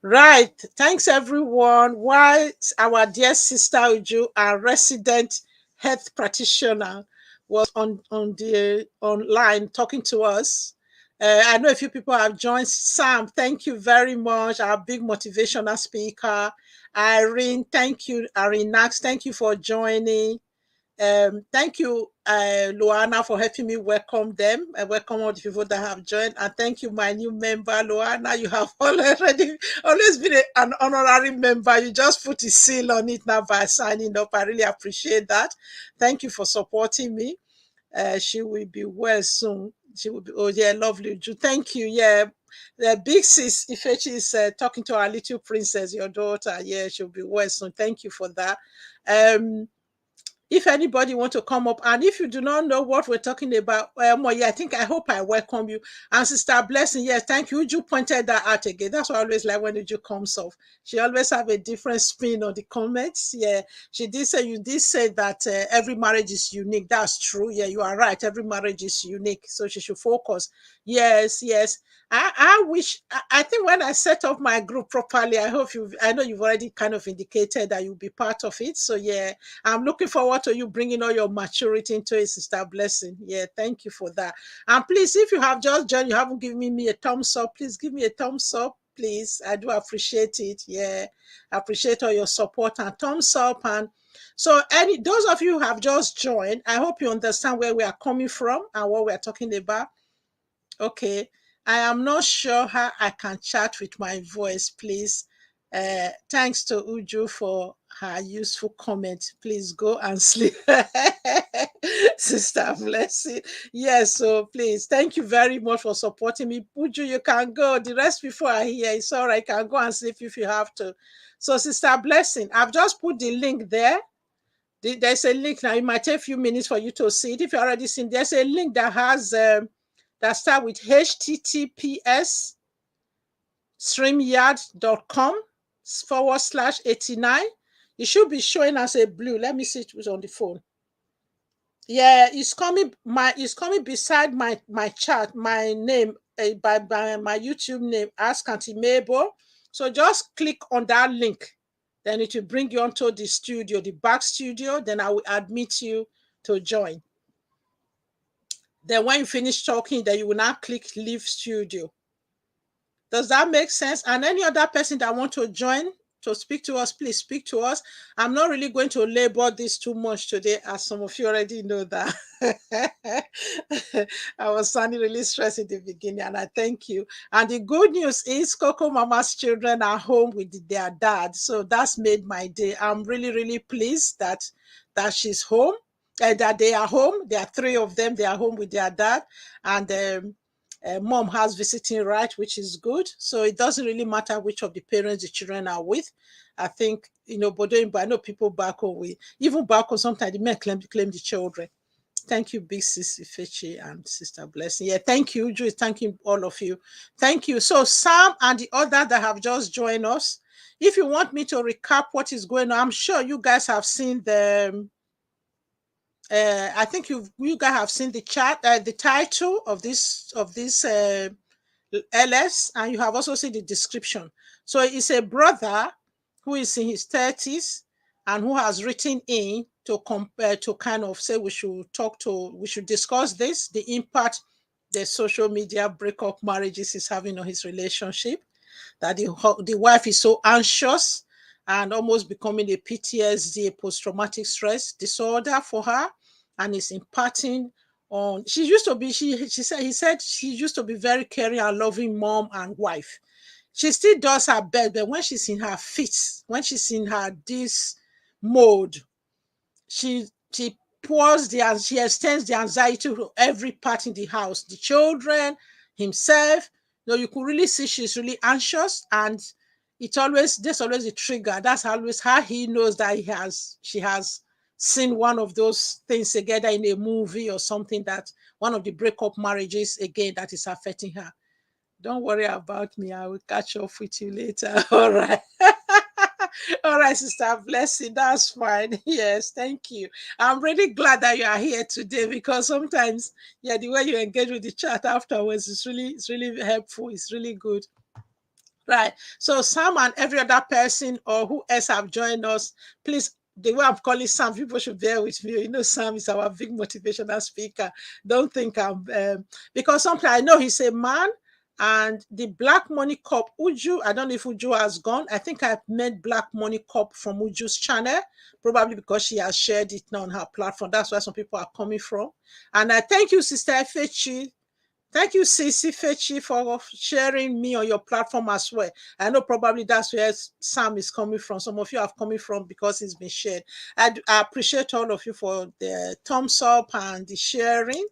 Right. Thanks, everyone. While our dear sister Uju, our resident health practitioner, was on the online talking to us. I know a few people have joined. Sam, thank you very much. Our big motivational speaker. Irene, thank you. Irene Nax, thank you for joining. Thank you, Luana, for helping me welcome them. I welcome all the people that have joined. And thank you, my new member, Luana. You have already always been an honorary member. You just put a seal on it now by signing up. I really appreciate that. Thank you for supporting me. She will be well soon. She will be, oh yeah, lovely. Thank you. Yeah. The big sis, Ifechi is talking to our little princess, your daughter. Yeah, she'll be well soon. Thank you for that. If anybody want to come up, and if you do not know what we're talking about, well, yeah, I hope I welcome you. And Sister Blessing, yes, thank you. Uju pointed that out again. That's what I always like when Uju comes off. She always have a different spin on the comments. Yeah, she did say, you did say that every marriage is unique. That's true. Yeah, you are right. Every marriage is unique. So she should focus. Yes, yes. I wish, I think when I set up my group properly, I know you've already kind of indicated that you'll be part of it. So yeah, I'm looking forward to you bringing all your maturity into it, Sister Blessing. Yeah, thank you for that. And please, if you have just joined, you haven't given me a thumbs up, please give me a thumbs up, please. I do appreciate it. Yeah, I appreciate all your support and thumbs up. And so, those of you who have just joined, I hope you understand where we are coming from and what we are talking about. Okay. I am not sure how I can chat with my voice, please. Thanks to Uju for her useful comment. Please go and sleep. Sister Blessing. Yes, so please, thank you very much for supporting me. Uju, you can go. The rest before I hear, it's all right. You can go and sleep if you have to. So, Sister Blessing, I've just put the link there. There's a link now. It might take a few minutes for you to see it. If you already seen, there's a link that has that start with https streamyard.com/89. It should be showing as a blue. Let me see it was on the phone. Yeah, it's coming beside my chat, my name, by my YouTube name, Ask Auntie Mabel. So just click on that link. Then it will bring you onto the studio, the back studio. Then I will admit you to join. Then when you finish talking, then you will now click leave studio. Does that make sense? And any other person that want to join to speak to us, please speak to us. I'm not really going to labor this too much today, as some of you already know that. I was sounding really stressed in the beginning, and I thank you. And the good news is Coco Mama's children are home with their dad. So that's made my day. I'm really, really pleased that she's home, that they are home. There are three of them. They are home with their dad. And mom has visiting right, which is good. So it doesn't really matter which of the parents the children are with. I think, but I know people back home, even back home, sometimes the men claim the children. Thank you, big sis Ifechi and Sister Blessing. Yeah, thank you, Joy. Thank you, all of you. Thank you. So Sam and the other that have just joined us, if you want me to recap what is going on, I'm sure you guys have seen I think you guys have seen the chat, the title of this LS, and you have also seen the description. So it's a brother who is in his 30s and who has written in to compare, to kind of say we should discuss this, the impact the social media breakup marriages is having on his relationship, that the wife is so anxious and almost becoming a PTSD, a post-traumatic stress disorder for her, and is imparting on. She used to be. She said he said she used to be very caring and loving mom and wife. She still does her best, but when she's in her fits, when she's in her this mode, she pours she extends the anxiety to every part in the house, the children, himself. You could really see she's really anxious, and there's always a trigger. That's always how he knows that she has seen one of those things together in a movie or something, that one of the breakup marriages again that is affecting her. Don't worry about me. I will catch up with you later. All right. All right, Sister Blessing. That's fine. Yes, thank you. I'm really glad that you are here today, because sometimes, yeah, the way you engage with the chat afterwards is really helpful. It's really good. Right. So Sam and every other person or who else have joined us, please, the way I'm calling Sam, people should bear with me. Sam is our big motivational speaker. Don't think because sometimes I know he's a man, and the Black Money Cup, Uju, I don't know if Uju has gone. I think I've met Black Money Cup from Uju's channel, probably because she has shared it now on her platform. That's where some people are coming from. And I thank you, Sister Efechi. Thank you, Sisi Fechi, for sharing me on your platform as well. I know probably that's where Sam is coming from. Some of you are coming from because it's been shared. I appreciate all of you for the thumbs up and the sharing.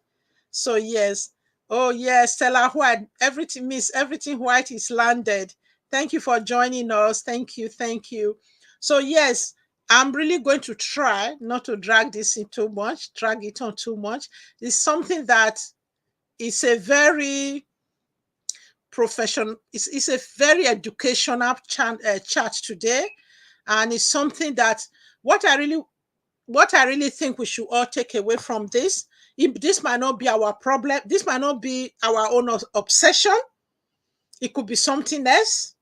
So yes. Oh yes, Stella White. Everything White is landed. Thank you for joining us. Thank you. Thank you. So yes, I'm really going to try not to drag this in too much, drag it on too much. It's something that it's a very it's a very educational chat today, and it's something that what I really think we should all take away from this. This might not be our problem, this might not be our own obsession, it could be something else.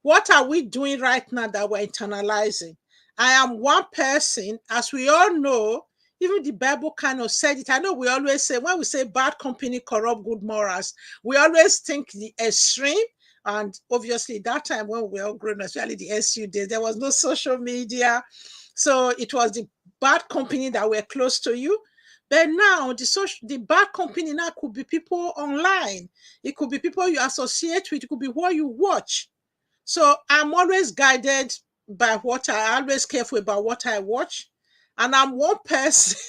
What are we doing right now that we're internalizing? I am one person, as we all know, even the Bible kind of said it. I know we always say, when we say bad company corrupt good morals, we always think the extreme. And obviously, that time when we were all grown, especially the SU days, there was no social media. So it was the bad company that were close to you. But now the bad company now could be people online. It could be people you associate with. It could be what you watch. So I'm always guided by I always careful about what I watch. And I'm one person.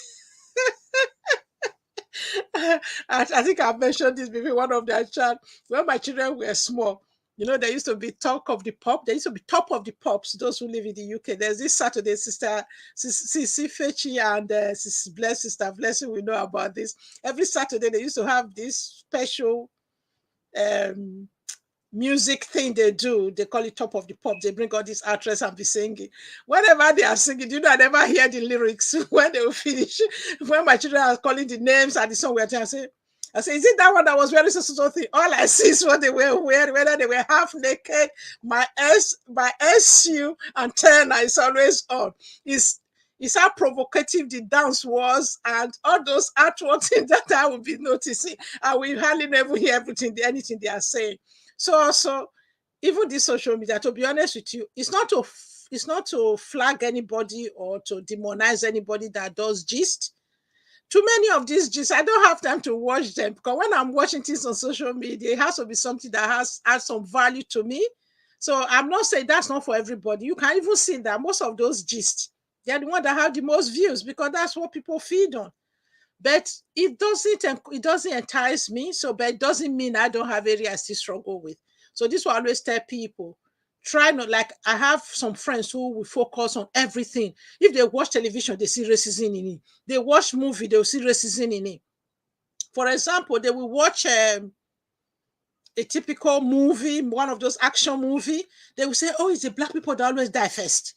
I think I've mentioned this before, one of their chat. When my children were small, there used to be talk of the pop. There used to be top of the pops, those who live in the UK. There's this Saturday, Sister Sisi Fechi and Sister Blessing, we know about this. Every Saturday, they used to have this special um, music thing they do. They call it top of the pop. They bring all these actresses and be singing. Whenever they are singing, I never hear the lyrics when they will finish. When my children are calling the names and the song, I say, is it that one that was wearing so thing? All I see is what they were wearing, whether they were half naked. My SU antenna is always on. It's how provocative the dance was, and all those artwork things that I will be noticing. I will hardly never hear anything they are saying. So also, even this social media, to be honest with you, it's not to flag anybody or to demonize anybody that does gist. Too many of these gists, I don't have time to watch them, because when I'm watching things on social media, it has to be something that has some value to me. So I'm not saying that's not for everybody. You can even see that most of those gists, they're the ones that have the most views, because that's what people feed on. But it doesn't entice me. But it doesn't mean I don't have areas I still struggle with. So this will always tell people, try not, like, I have some friends who will focus on everything. If they watch television, they see racism in it. They watch movie, they will see racism in it. For example, they will watch a typical movie, one of those action movie. They will say, oh, it's the black people that always die first.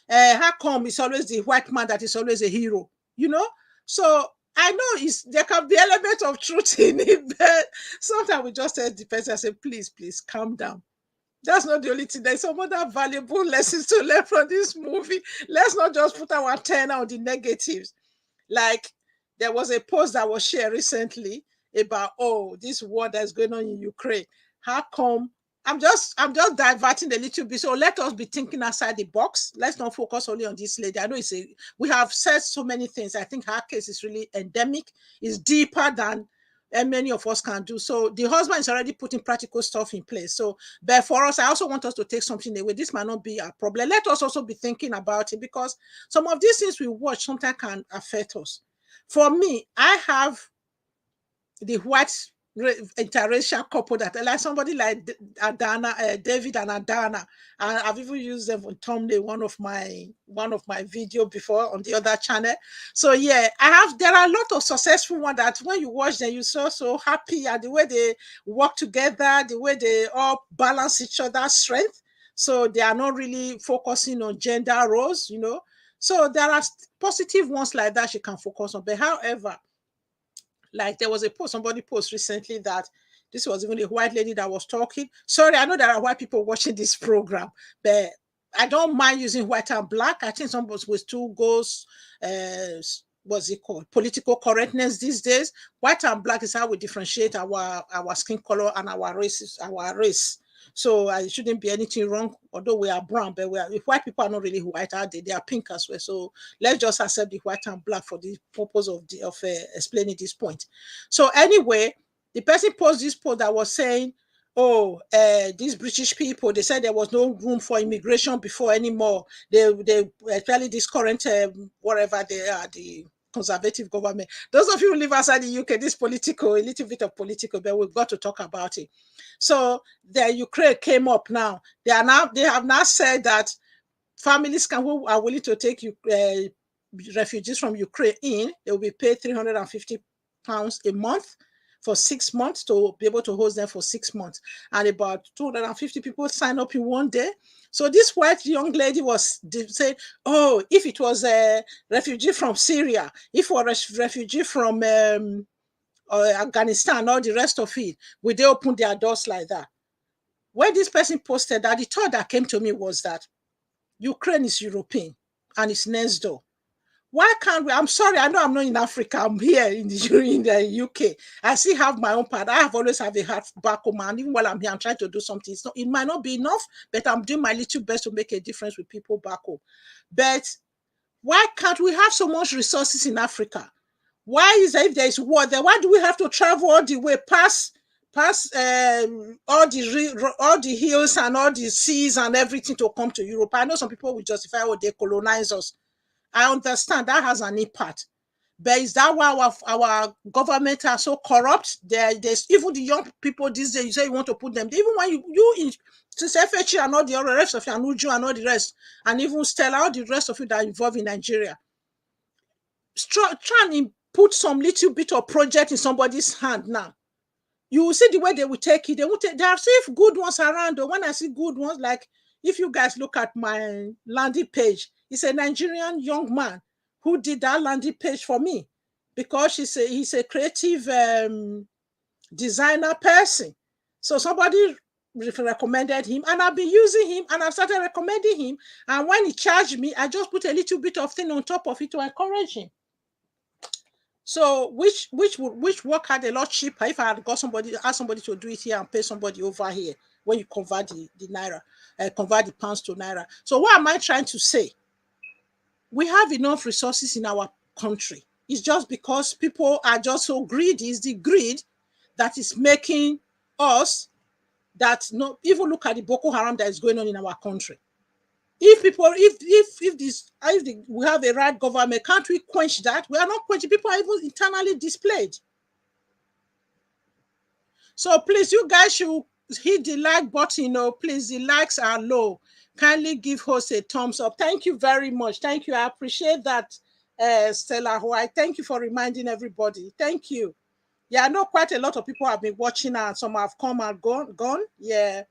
How come it's always the white man that is always a hero? So I know there can be elements of truth in it, but sometimes we just tell the person, I say, please, calm down. That's not the only thing. There's some other valuable lessons to learn from this movie. Let's not just put our antenna on the negatives. Like, there was a post that was shared recently about, oh, this war that's going on in Ukraine. How come? I'm just diverting a little bit. So let us be thinking outside the box. Let's not focus only on this lady. I know we have said so many things. I think her case is really endemic. It's deeper than many of us can do. So the husband is already putting practical stuff in place. So, but for us, I also want us to take something away. This might not be a problem. Let us also be thinking about it, because some of these things we watch sometimes can affect us. For me, I have the white interracial couple that, like somebody like Adana, David and Adana, and I've even used them on thumbnail one of my video before on the other channel. So yeah, there are a lot of successful ones that when you watch them, you're so happy at the way they work together, the way they all balance each other's strength. So they are not really focusing on gender roles, you know. So there are positive ones like that she can focus on. But however, like there was a post, somebody posted recently that this was even a white lady that was talking. Sorry, I know there are white people watching this program, but I don't mind using white and black. I think some of us with two goals, what's it called? Political correctness these days. White and black is how we differentiate our skin color and our race. So it shouldn't be anything wrong, although we are brown, but if white people are not really white, are they? They are pink as well. So let's just accept the white and black for the purpose of explaining this point. So anyway, the person posted this post that was saying, oh, these British people, they said there was no room for immigration before anymore. They especially this current, whatever they are, the conservative government. Those of you who live outside the UK, this political, a little bit of political, but we've got to talk about it. So the Ukraine came up now. They have now said that families who are willing to take refugees from Ukraine in, they will be paid £350 a month for 6 months to be able to host them for 6 months. And about 250 people sign up in one day. So this white young lady was saying, oh, if it was a refugee from Syria, if it was a refugee from Afghanistan, all the rest of it, would they open their doors like that? When this person posted that, the thought that came to me was that Ukraine is European and it's next door. Why can't we? I'm sorry, I know I'm not in Africa. I'm here in the UK. I still have my own part. I have always have a heart back home, and even while I'm here, I'm trying to do something. It might not be enough, but I'm doing my little best to make a difference with people back home. But why can't we have so much resources in Africa? Why is that if there is war there, why do we have to travel all the way past all the hills and all the seas and everything to come to Europe? I know some people will justify, oh, they colonize us. I understand that has an impact. But is that why our government are so corrupt? There's even the young people these days, you say you want to put them, even when you in FHE and all the other rest of you, and Uju and all the rest, and even Stella, all the rest of you that are involved in Nigeria, try and put some little bit of project in somebody's hand now. You will see the way they will take it. There are still good ones around. When I see good ones, like if you guys look at my landing page, it's a Nigerian young man who did that landing page for me, because he's a creative designer person. So somebody recommended him, and I've been using him, and I've started recommending him. And when he charged me, I just put a little bit of thing on top of it to encourage him. So which work had a lot cheaper if I had got asked somebody to do it here and pay somebody over here when you convert the naira, convert the pounds to naira. So what am I trying to say? We have enough resources in our country. It's just because people are just so greedy. It's the greed that is making us that not even look at the Boko Haram that is going on in our country. If we have a right government, can't we quench that? We are not quenching. People are even internally displayed. So please, you guys should hit the like button. Please, the likes are low. Kindly give host a thumbs up. Thank you very much. Thank you. I appreciate that, Stella White. Thank you for reminding everybody. Thank you. Yeah, I know quite a lot of people have been watching and some have come and gone. Yeah.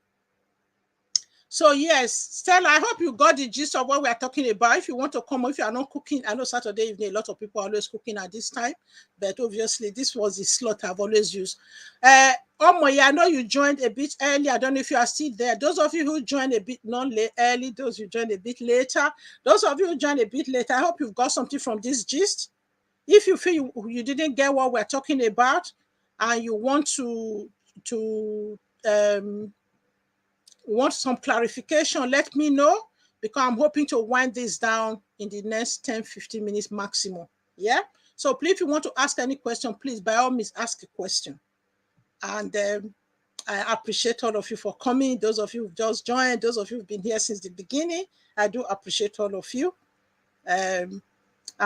So yes, Stella, I hope you got the gist of what we are talking about. If you want to come, if you are not cooking, I know Saturday evening, a lot of people are always cooking at this time, but obviously this was the slot I've always used. Omoye, I know you joined a bit early. I don't know if you are still there. Those of you who joined a bit non early, those who joined a bit later, those of you who joined a bit later, I hope you've got something from this gist. If you feel you didn't get what we're talking about and you want to want some clarification, let me know, because I'm hoping to wind this down in the next 10-15 minutes maximum. Yeah. So please, if you want to ask any question, please by all means ask a question. And I appreciate all of you for coming. Those of you who've just joined, those of you who've been here since the beginning, I do appreciate all of you. And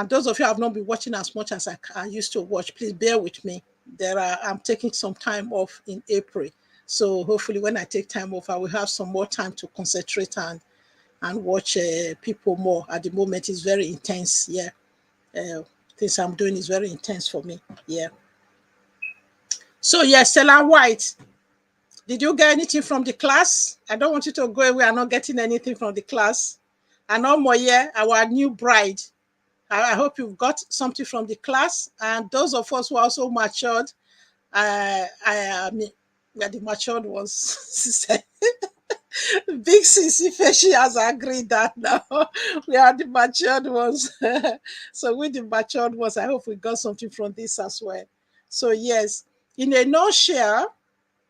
those of you who have not been watching as much as I used to watch, please bear with me. I'm taking some time off in April. So hopefully when I take time off, I will have some more time to concentrate and watch people more. At the moment, it's very intense. Yeah. Things I'm doing is very intense for me. Yeah. So yeah, Stella White, did you get anything from the class? I don't want you to go away and not getting anything from the class. And Omoye, our new bride, I hope you've got something from the class. And those of us who are also matured, I mean, we are the matured ones. Big Sissy, she has agreed that now we are the matured ones. So with the matured ones, I hope we got something from this as well. So yes, in a nutshell,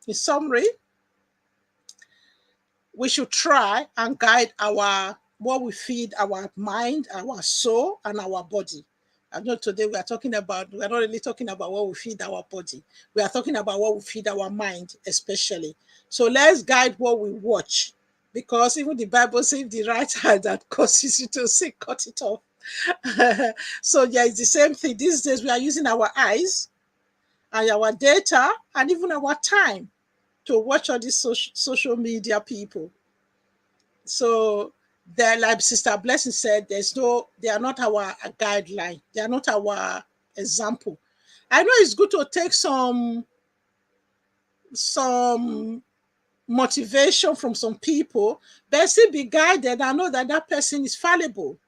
in summary, we should try and guide what we feed our mind, our soul, and our body. I know today we're not really talking about what we feed our body. We are talking about what we feed our mind, especially. So let's guide what we watch, because even the Bible says the right hand that causes you to sin, cut it off. So yeah, it's the same thing. These days we are using our eyes and our data and even our time to watch all these social media people. So they're like Sister Blessing said, they are not our guideline. They are not our example. I know it's good to take some motivation from some people, but still be guided and know that that person is fallible.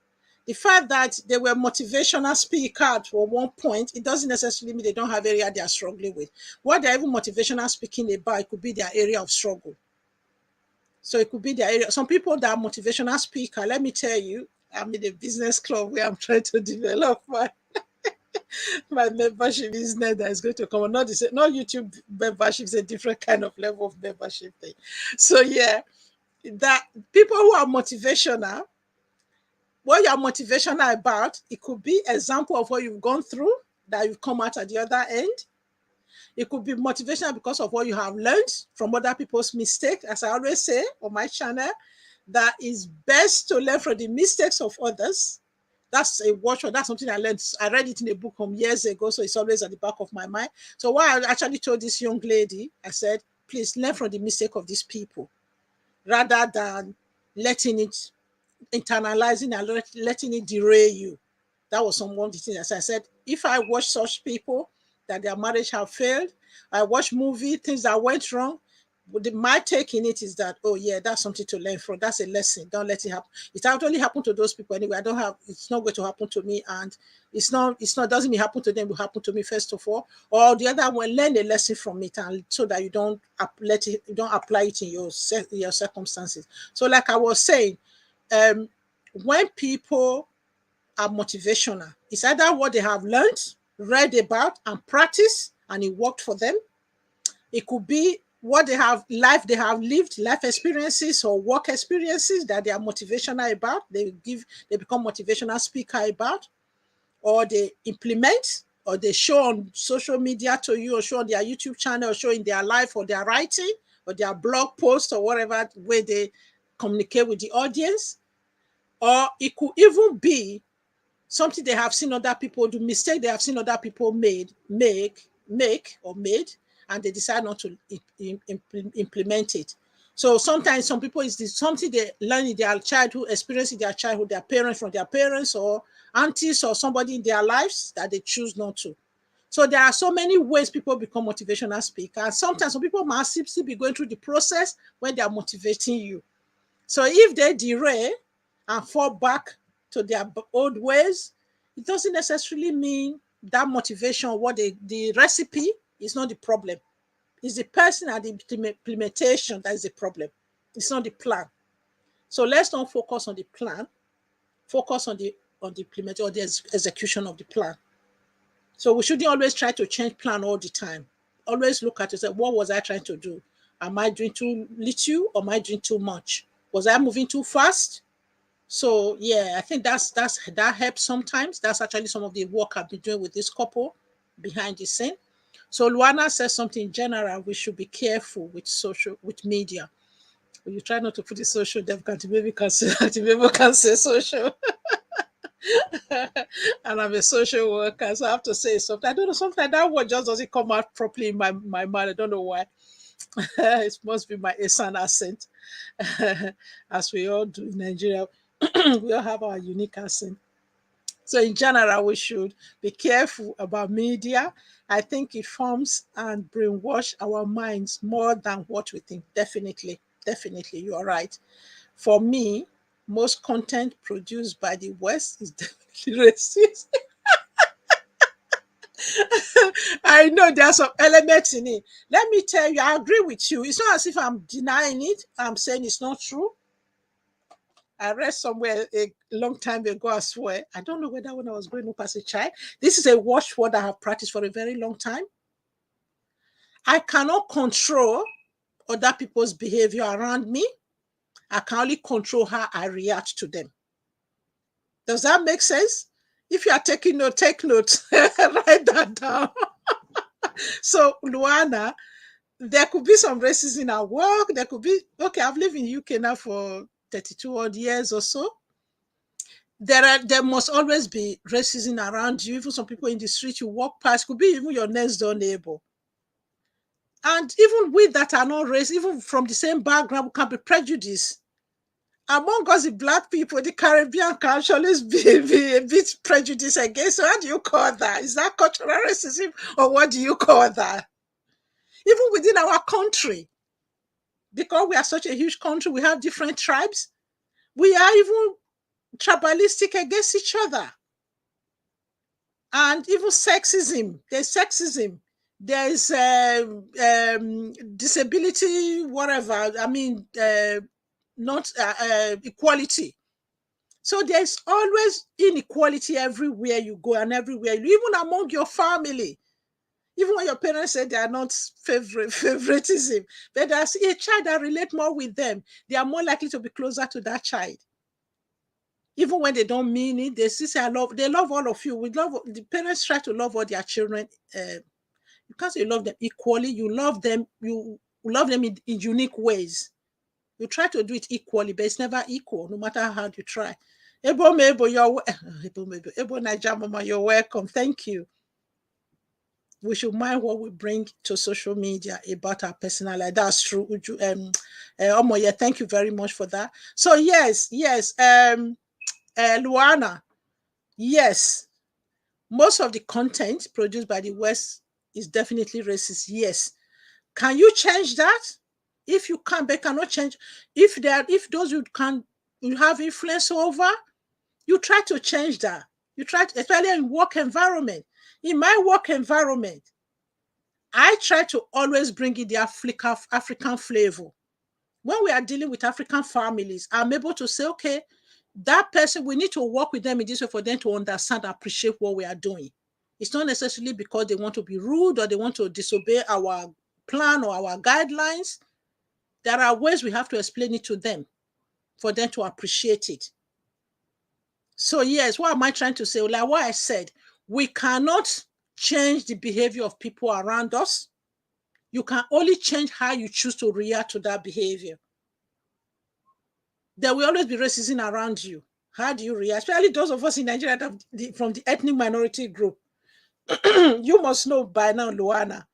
The fact that they were motivational speakers at one point, it doesn't necessarily mean they don't have area they are struggling with. What they're even motivational speaking about, it could be their area of struggle. So it could be their area. Some people that are motivational speaker, let me tell you, I'm in a business club where I'm trying to develop my membership business that is going to come on. Not YouTube membership, is a different kind of level of membership thing. So yeah, that people who are motivational, what you're motivational about, it could be example of what you've gone through that you've come out at the other end. It could be motivational because of what you have learned from other people's mistakes. As I always say on my channel, that is best to learn from the mistakes of others. That's a watchword. That's something I learned. I read it in a book from years ago, so it's always at the back of my mind. So what I actually told this young lady, I said, please learn from the mistake of these people rather than letting it internalizing and letting it derail you. That was one of the things. As I said, if I watch such people that their marriage have failed, I watch movie, things that went wrong, my take in it is that, oh yeah, that's something to learn from. That's a lesson. Don't let it happen. It only happened to those people anyway. It's not going to happen to me. And doesn't mean happen to them, will happen to me first of all. Or the other one, learn a lesson from it, and so that you don't apply it in your circumstances. So like I was saying, when people are motivational, it's either what they have learned, read about, and practiced, and it worked for them. It could be what they have lived, life experiences or work experiences that they are motivational about. They become motivational speaker about, or they implement, or they show on social media to you, or show on their YouTube channel, or show in their life, or their writing, or their blog post, or whatever way they communicate with the audience. Or it could even be something they have seen other people do, mistake they have seen other people make, and they decide not to implement it. So sometimes some people, it's something they learn in their childhood, experience in their childhood, their parents, from their parents or aunties or somebody in their lives, that they choose not to. So there are so many ways people become motivational speakers. Sometimes some people must still be going through the process when they are motivating you. So if they derail and fall back to their old ways, it doesn't necessarily mean that motivation, what the recipe is not the problem. It's the person and the implementation that is the problem. It's not the plan. So let's not focus on the plan. Focus on the implementation or the execution of the plan. So we shouldn't always try to change plan all the time. Always look at it and say, what was I trying to do? Am I doing too little or am I doing too much? Was I moving too fast? So yeah, I think that helps sometimes. That's actually some of the work I've been doing with this couple behind the scene. So Luana says something in general, we should be careful with media. You try not to put the social dev can't maybe can say social. And I'm a social worker, so I have to say something. I don't know, sometimes that word just doesn't come out properly in my mind. I don't know why. It must be my Esan accent. As we all do in Nigeria, we all have our unique accent. So in general, we should be careful about media. I think it forms and brainwash our minds more than what we think. Definitely, definitely, you are right. For me, most content produced by the West is definitely racist. I know there are some elements in it. Let me tell you, I agree with you. It's not as if I'm denying it. I'm saying it's not true. I read somewhere a long time ago, I swear. I don't know whether when I was growing up as a child. This is a watchword I have practiced for a very long time. I cannot control other people's behavior around me. I can only control how I react to them. Does that make sense? If you are taking note, take note. Write that down. So, Luana, there could be some racism in our work. There could be, okay, I've lived in UK now for 32 odd years or so. There must always be racism around you. Even some people in the street you walk past, could be even your next door neighbor. And even we that are not race, even from the same background, we can be prejudiced. Among us, the Black people, the Caribbean can always be a bit prejudiced against. So how do you call that? Is that cultural racism or what do you call that? Even within our country, because we are such a huge country, we have different tribes. We are even tribalistic against each other. And even sexism, there's sexism. There's disability, whatever. I mean, not equality. So there's always inequality everywhere you go and everywhere, even among your family. Even when your parents say they are not favoritism, but there's a child that relate more with them, they are more likely to be closer to that child. Even when they don't mean it, they still say, they love all of you. The parents try to love all their children. You can't say you love them equally. You love them in unique ways. You try to do it equally, but it's never equal, no matter how you try. Ebo Mabel, Ebo Naija Mama, you're welcome. Thank you. We should mind what we bring to social media about our personal life. That's true. Omoye, thank you very much for that. So yes, Luana, yes, most of the content produced by the West is definitely racist. Yes. Can you change that? If you can, they cannot change. If those you have influence over, you try to change that. You try to, especially in work environment. In my work environment, I try to always bring in the African flavor. When we are dealing with African families, I'm able to say, okay, that person, we need to work with them in this way for them to understand, appreciate what we are doing. It's not necessarily because they want to be rude or they want to disobey our plan or our guidelines. There are ways we have to explain it to them for them to appreciate it. So yes, what am I trying to say? Like what I said, we cannot change the behavior of people around us. You can only change how you choose to react to that behavior. There will always be racism around you. How do you react? Especially those of us in Nigeria from the ethnic minority group. You must know by now, Luana.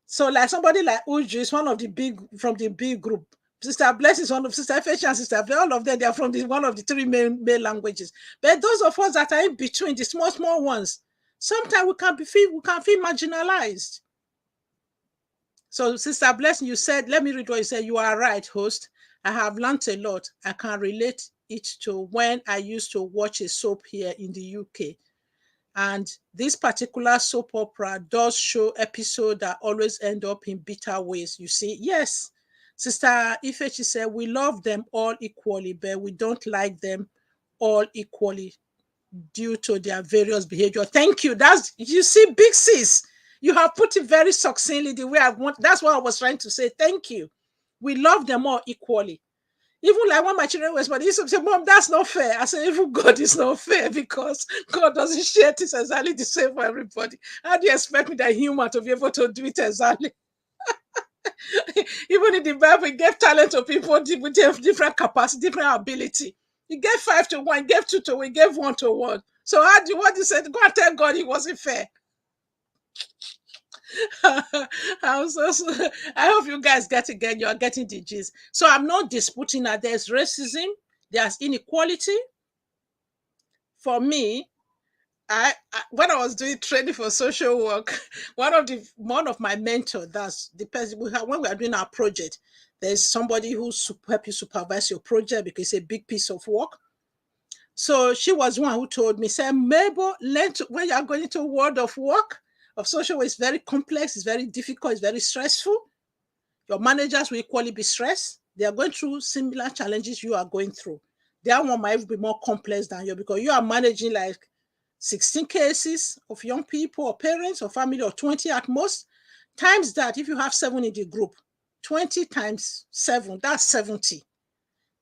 So like somebody like Uju is one of the from the big group. Sister Bless is one of Sister Feshi and Sister Bless, all of them, they are from one of the three main languages. But those of us that are in between, the small ones, sometimes we can feel marginalized. So, Sister Blessing, you said, let me read what you said. You are right, host. I have learned a lot. I can relate it to when I used to watch a soap here in the UK. And this particular soap opera does show episodes that always end up in bitter ways. You see, yes, Sister Ifechi said, we love them all equally, but we don't like them all equally due to their various behavior. Thank you. That's, you see, big sis, you have put it very succinctly the way I want. That's what I was trying to say. Thank you. We love them all equally. Even like when my children were small, they used to say, Mom, that's not fair. I said, even God is not fair because God doesn't share things exactly the same for everybody. How do you expect me, that human, to be able to do it exactly? Even in the Bible, he gave talent to people with different capacity, different ability. He gave 5 to 1, he gave 2 to 1, he gave 1 to 1. So how do what you said? Go and tell God it wasn't fair. I hope you guys get again. You're getting the gist. So I'm not disputing that there's racism, there's inequality. For me, I when I was doing training for social work, one of my mentors, that's the person we have when we are doing our project. There's somebody who help you supervise your project because it's a big piece of work. So she was one who told me, say, Mabel, when you are going into a world of work, of social work, it's very complex, it's very difficult, it's very stressful. Your managers will equally be stressed. They are going through similar challenges you are going through. Their one might be more complex than you because you are managing like 16 cases of young people or parents or family, or 20 at most. Times that, if you have 7 in the group, 20 times 7, that's 70.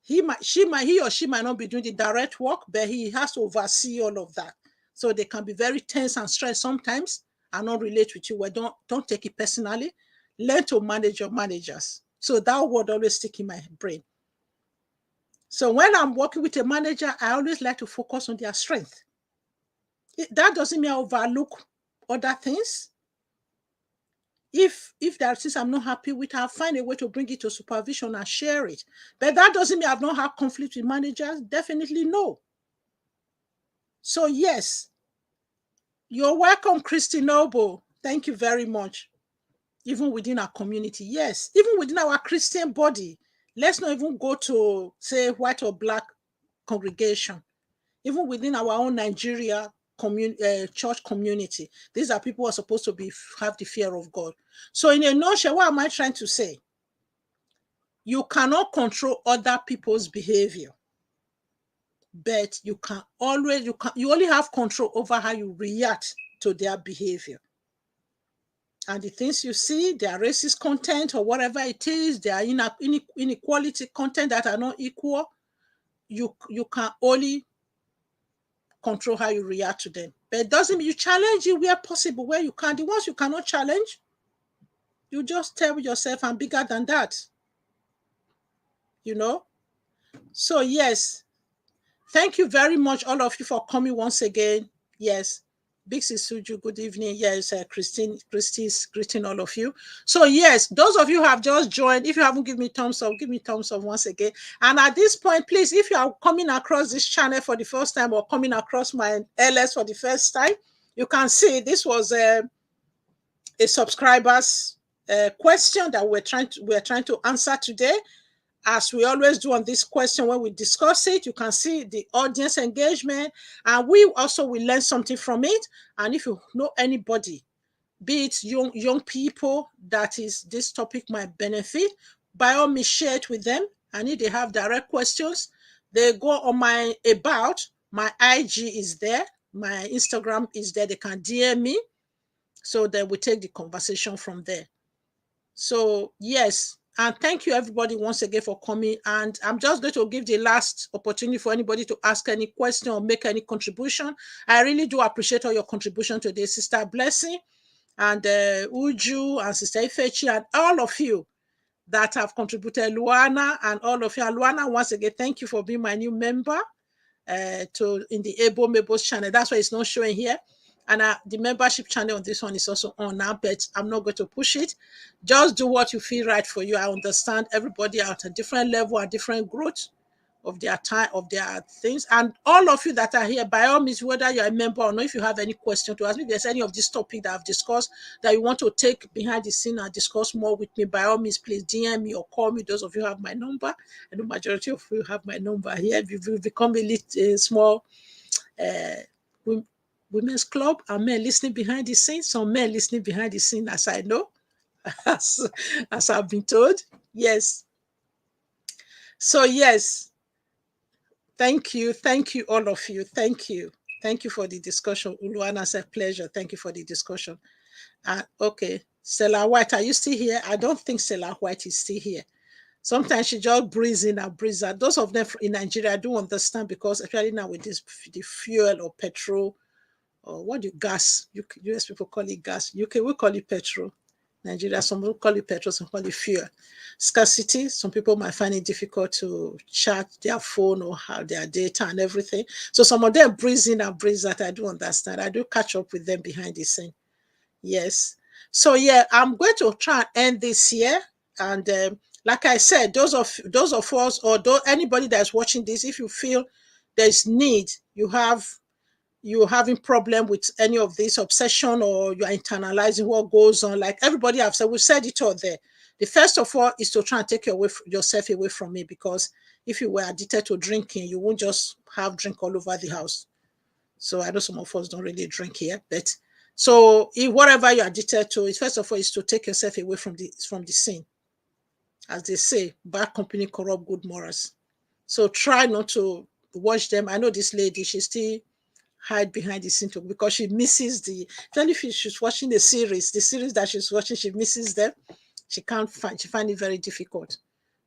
He or she might not be doing the direct work, but he has to oversee all of that. So they can be very tense and stressed sometimes and not relate with you. Well, don't take it personally. Learn to manage your managers. So that word always stick in my brain. So when I'm working with a manager, I always like to focus on their strength. That doesn't mean I overlook other things. If there are things I'm not happy with, I'll find a way to bring it to supervision and share it. But that doesn't mean I've not had conflict with managers. Definitely no. So yes, you're welcome, Christy Noble. Thank you very much. Even within our community, yes, even within our Christian body, let's not even go to, say, white or black congregation. Even within our own Nigeria church community, these are people who are supposed to have the fear of God. So in a nutshell, what am I trying to say? You cannot control other people's behavior, but you only have control over how you react to their behavior. And the things you see, their racist content or whatever it is, their inequality content that are not equal, you can only control how you react to them. But it doesn't mean you challenge it where possible, where you can. The ones you cannot challenge, you just tell yourself, I'm bigger than that. You know? So yes, thank you very much, all of you, for coming once again. Yes. Big Sis Suju, good evening. Yes, Christy's greeting all of you. So yes, those of you who have just joined, if you haven't given me thumbs up, give me thumbs up once again. And at this point, please, if you are coming across this channel for the first time or coming across my LS for the first time, you can see this was a subscriber's question that we're trying to answer today. As we always do on this question, when we discuss it, you can see the audience engagement, and we also will learn something from it. And if you know anybody, be it young people, that is this topic might benefit, by all means share it with them. And if they have direct questions, they go on my IG is there, my Instagram is there, they can DM me, so that we take the conversation from there. So yes, and thank you everybody once again for coming. And I'm just going to give the last opportunity for anybody to ask any question or make any contribution. I really do appreciate all your contribution today, Sister Blessing and Uju and Sister Ifechi and all of you that have contributed, Luana and all of you. And Luana, once again, thank you for being my new member in the Mabel's channel. That's why it's not showing here. And the membership channel on this one is also on now, but I'm not going to push it. Just do what you feel right for you. I understand everybody are at a different level and different growth. of their time, of their things. And all of you that are here, by all means, whether you're a member or not, if you have any question to ask me, if there's any of this topic that I've discussed that you want to take behind the scene and discuss more with me, by all means, please DM me or call me. Those of you who have my number, and the majority of you have my number here. We've become a small women's club, and men listening behind the scenes, some men listening behind the scene, as I know, as I've been told. Yes. So yes, thank you, all of you. Thank you for the discussion. Uluana said pleasure. Thank you for the discussion. Okay, Stella White, are you still here? I don't think Stella White is still here. Sometimes she just breathes in and breathes out. Those of them in Nigeria, I do understand, because especially now with this the fuel or petrol, or what do you gas? US people call it gas. UK we call it petrol. Nigeria, some people call it petrol, some call it fuel. Scarcity, some people might find it difficult to charge their phone or have their data and everything. So some of them breathe in and breathe out. I do understand. I do catch up with them behind the scene. Yes. So yeah, I'm going to try and end this here. And like I said, those of us, or anybody that's watching this, if you feel there's need, you're having problem with any of this obsession, or you're internalizing what goes on, like everybody have said, we've said it all there. The first of all is to try and take yourself away from me, because if you were addicted to drinking, you won't just have drink all over the house. So I know some of us don't really drink here, but so if whatever you're addicted to, is first of all is to take yourself away from the scene. As they say, bad company corrupt good morals. So try not to watch them. I know this lady, she still hide behind the scene because she misses if she's watching the series that she's watching, she misses them. She find it very difficult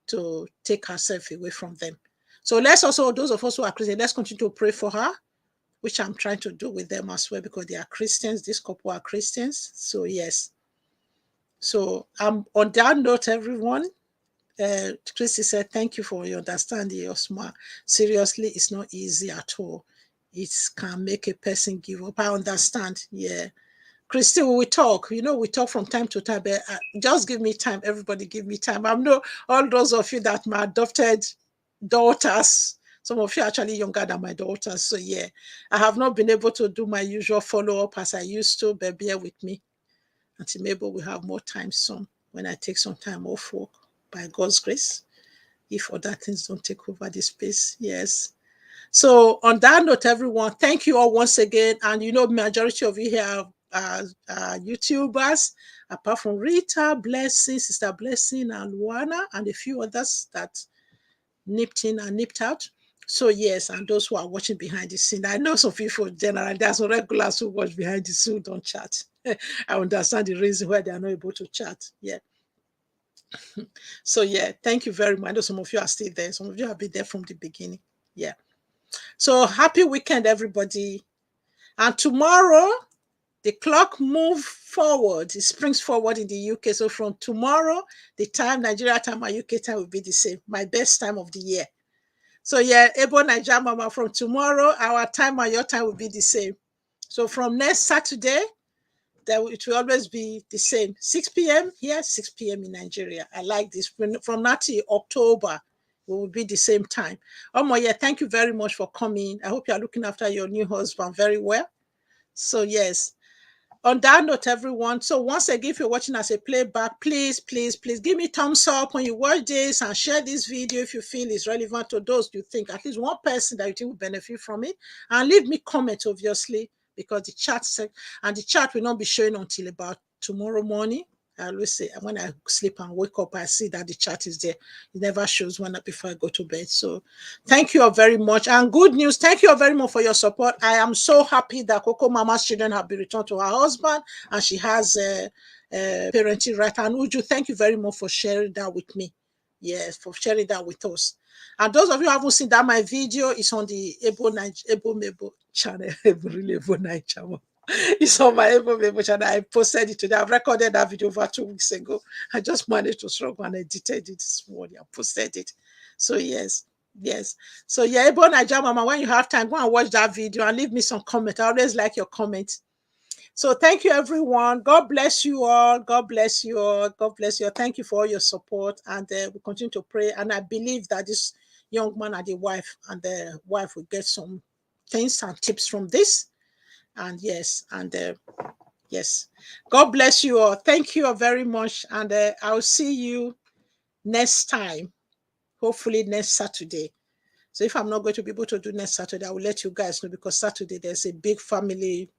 to take herself away from them. So let's also, those of us who are Christian, let's continue to pray for her, which I'm trying to do with them as well, because they are Christians. This couple are Christians. So yes. So on that note, everyone, Christy said, thank you for your understanding, Osma. Seriously, it's not easy at all. It can make a person give up. I understand. Yeah. Christy, we talk. We talk from time to time, but just give me time. Everybody give me time. I know all those of you that my adopted daughters, some of you are actually younger than my daughters. So yeah, I have not been able to do my usual follow-up as I used to, but bear with me. Until Mabel will have more time soon when I take some time off work, by God's grace, if other things don't take over the space. Yes. So on that note, everyone, thank you all once again. And majority of you here are YouTubers, apart from Rita, Blessing, Sister Blessing, and Luana, and a few others that nipped in and nipped out. So yes, and those who are watching behind the scene. I know some people generally, there's some regulars who watch behind the scene, don't chat. I understand the reason why they are not able to chat. Yeah. So yeah, thank you very much. I know some of you are still there. Some of you have been there from the beginning. Yeah. So happy weekend, everybody. And tomorrow, the clock moves forward. It springs forward in the UK. So from tomorrow, the time, Nigeria time and UK time will be the same. My best time of the year. So yeah, Ebo Nigeria Mama, from tomorrow, our time and your time will be the same. So from next Saturday, it will always be the same. 6 p.m. here, 6 p.m. in Nigeria. I like this. From now to October, it will be the same time. Yeah, thank you very much for coming. I hope you are looking after your new husband very well. So yes. On that note, everyone, so once again, if you're watching as a playback, please give me thumbs up when you watch this, and share this video if you feel it's relevant to those you think, at least one person that you think will benefit from it, and leave me comments, obviously, because the chat will not be showing until about tomorrow morning. I always say when I sleep and wake up, I see that the chat is there. It never shows one up before I go to bed. So thank you all very much. And good news, thank you all very much for your support. I am so happy that Coco Mama's children have been returned to her husband, and she has a parenting right. And Uju, thank you very much for sharing that with me. Yes, for sharing that with us. And those of you who haven't seen that, my video is on the Ebo Mabel channel. Really Ebo Night channel. It's on my Ebo channel. I posted it today. I've recorded that video over 2 weeks ago. I just managed to struggle and edited it this morning. I posted it. So yes. So yeah, Ebo Nigeria Mama, when you have time, go and watch that video and leave me some comment. I always like your comments. So thank you, everyone. God bless you all. God bless you all. God bless you all. Thank you for all your support. And we continue to pray. And I believe that this young man and the wife will get some things and tips from this. And yes, and yes, God bless you all. Thank you all very much, and I'll see you next time, hopefully next Saturday. So if I'm not going to be able to do next Saturday, I will let you guys know, because Saturday there's a big family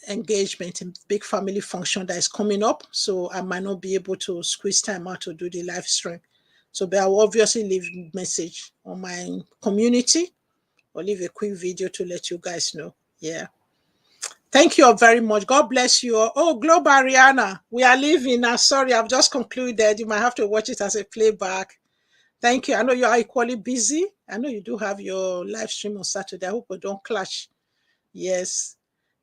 engagement and big family function that is coming up. So I might not be able to squeeze time out to do the live stream. So but I will obviously leave a message on my community or leave a quick video to let you guys know. Yeah. Thank you all very much. God bless you all. Oh, Global Ariana, we are leaving now. Sorry, I've just concluded. You might have to watch it as a playback. Thank you. I know you are equally busy. I know you do have your live stream on Saturday. I hope we don't clash. Yes.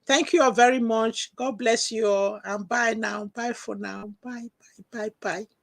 Thank you all very much. God bless you all. And bye now. Bye for now. Bye, bye, bye, bye.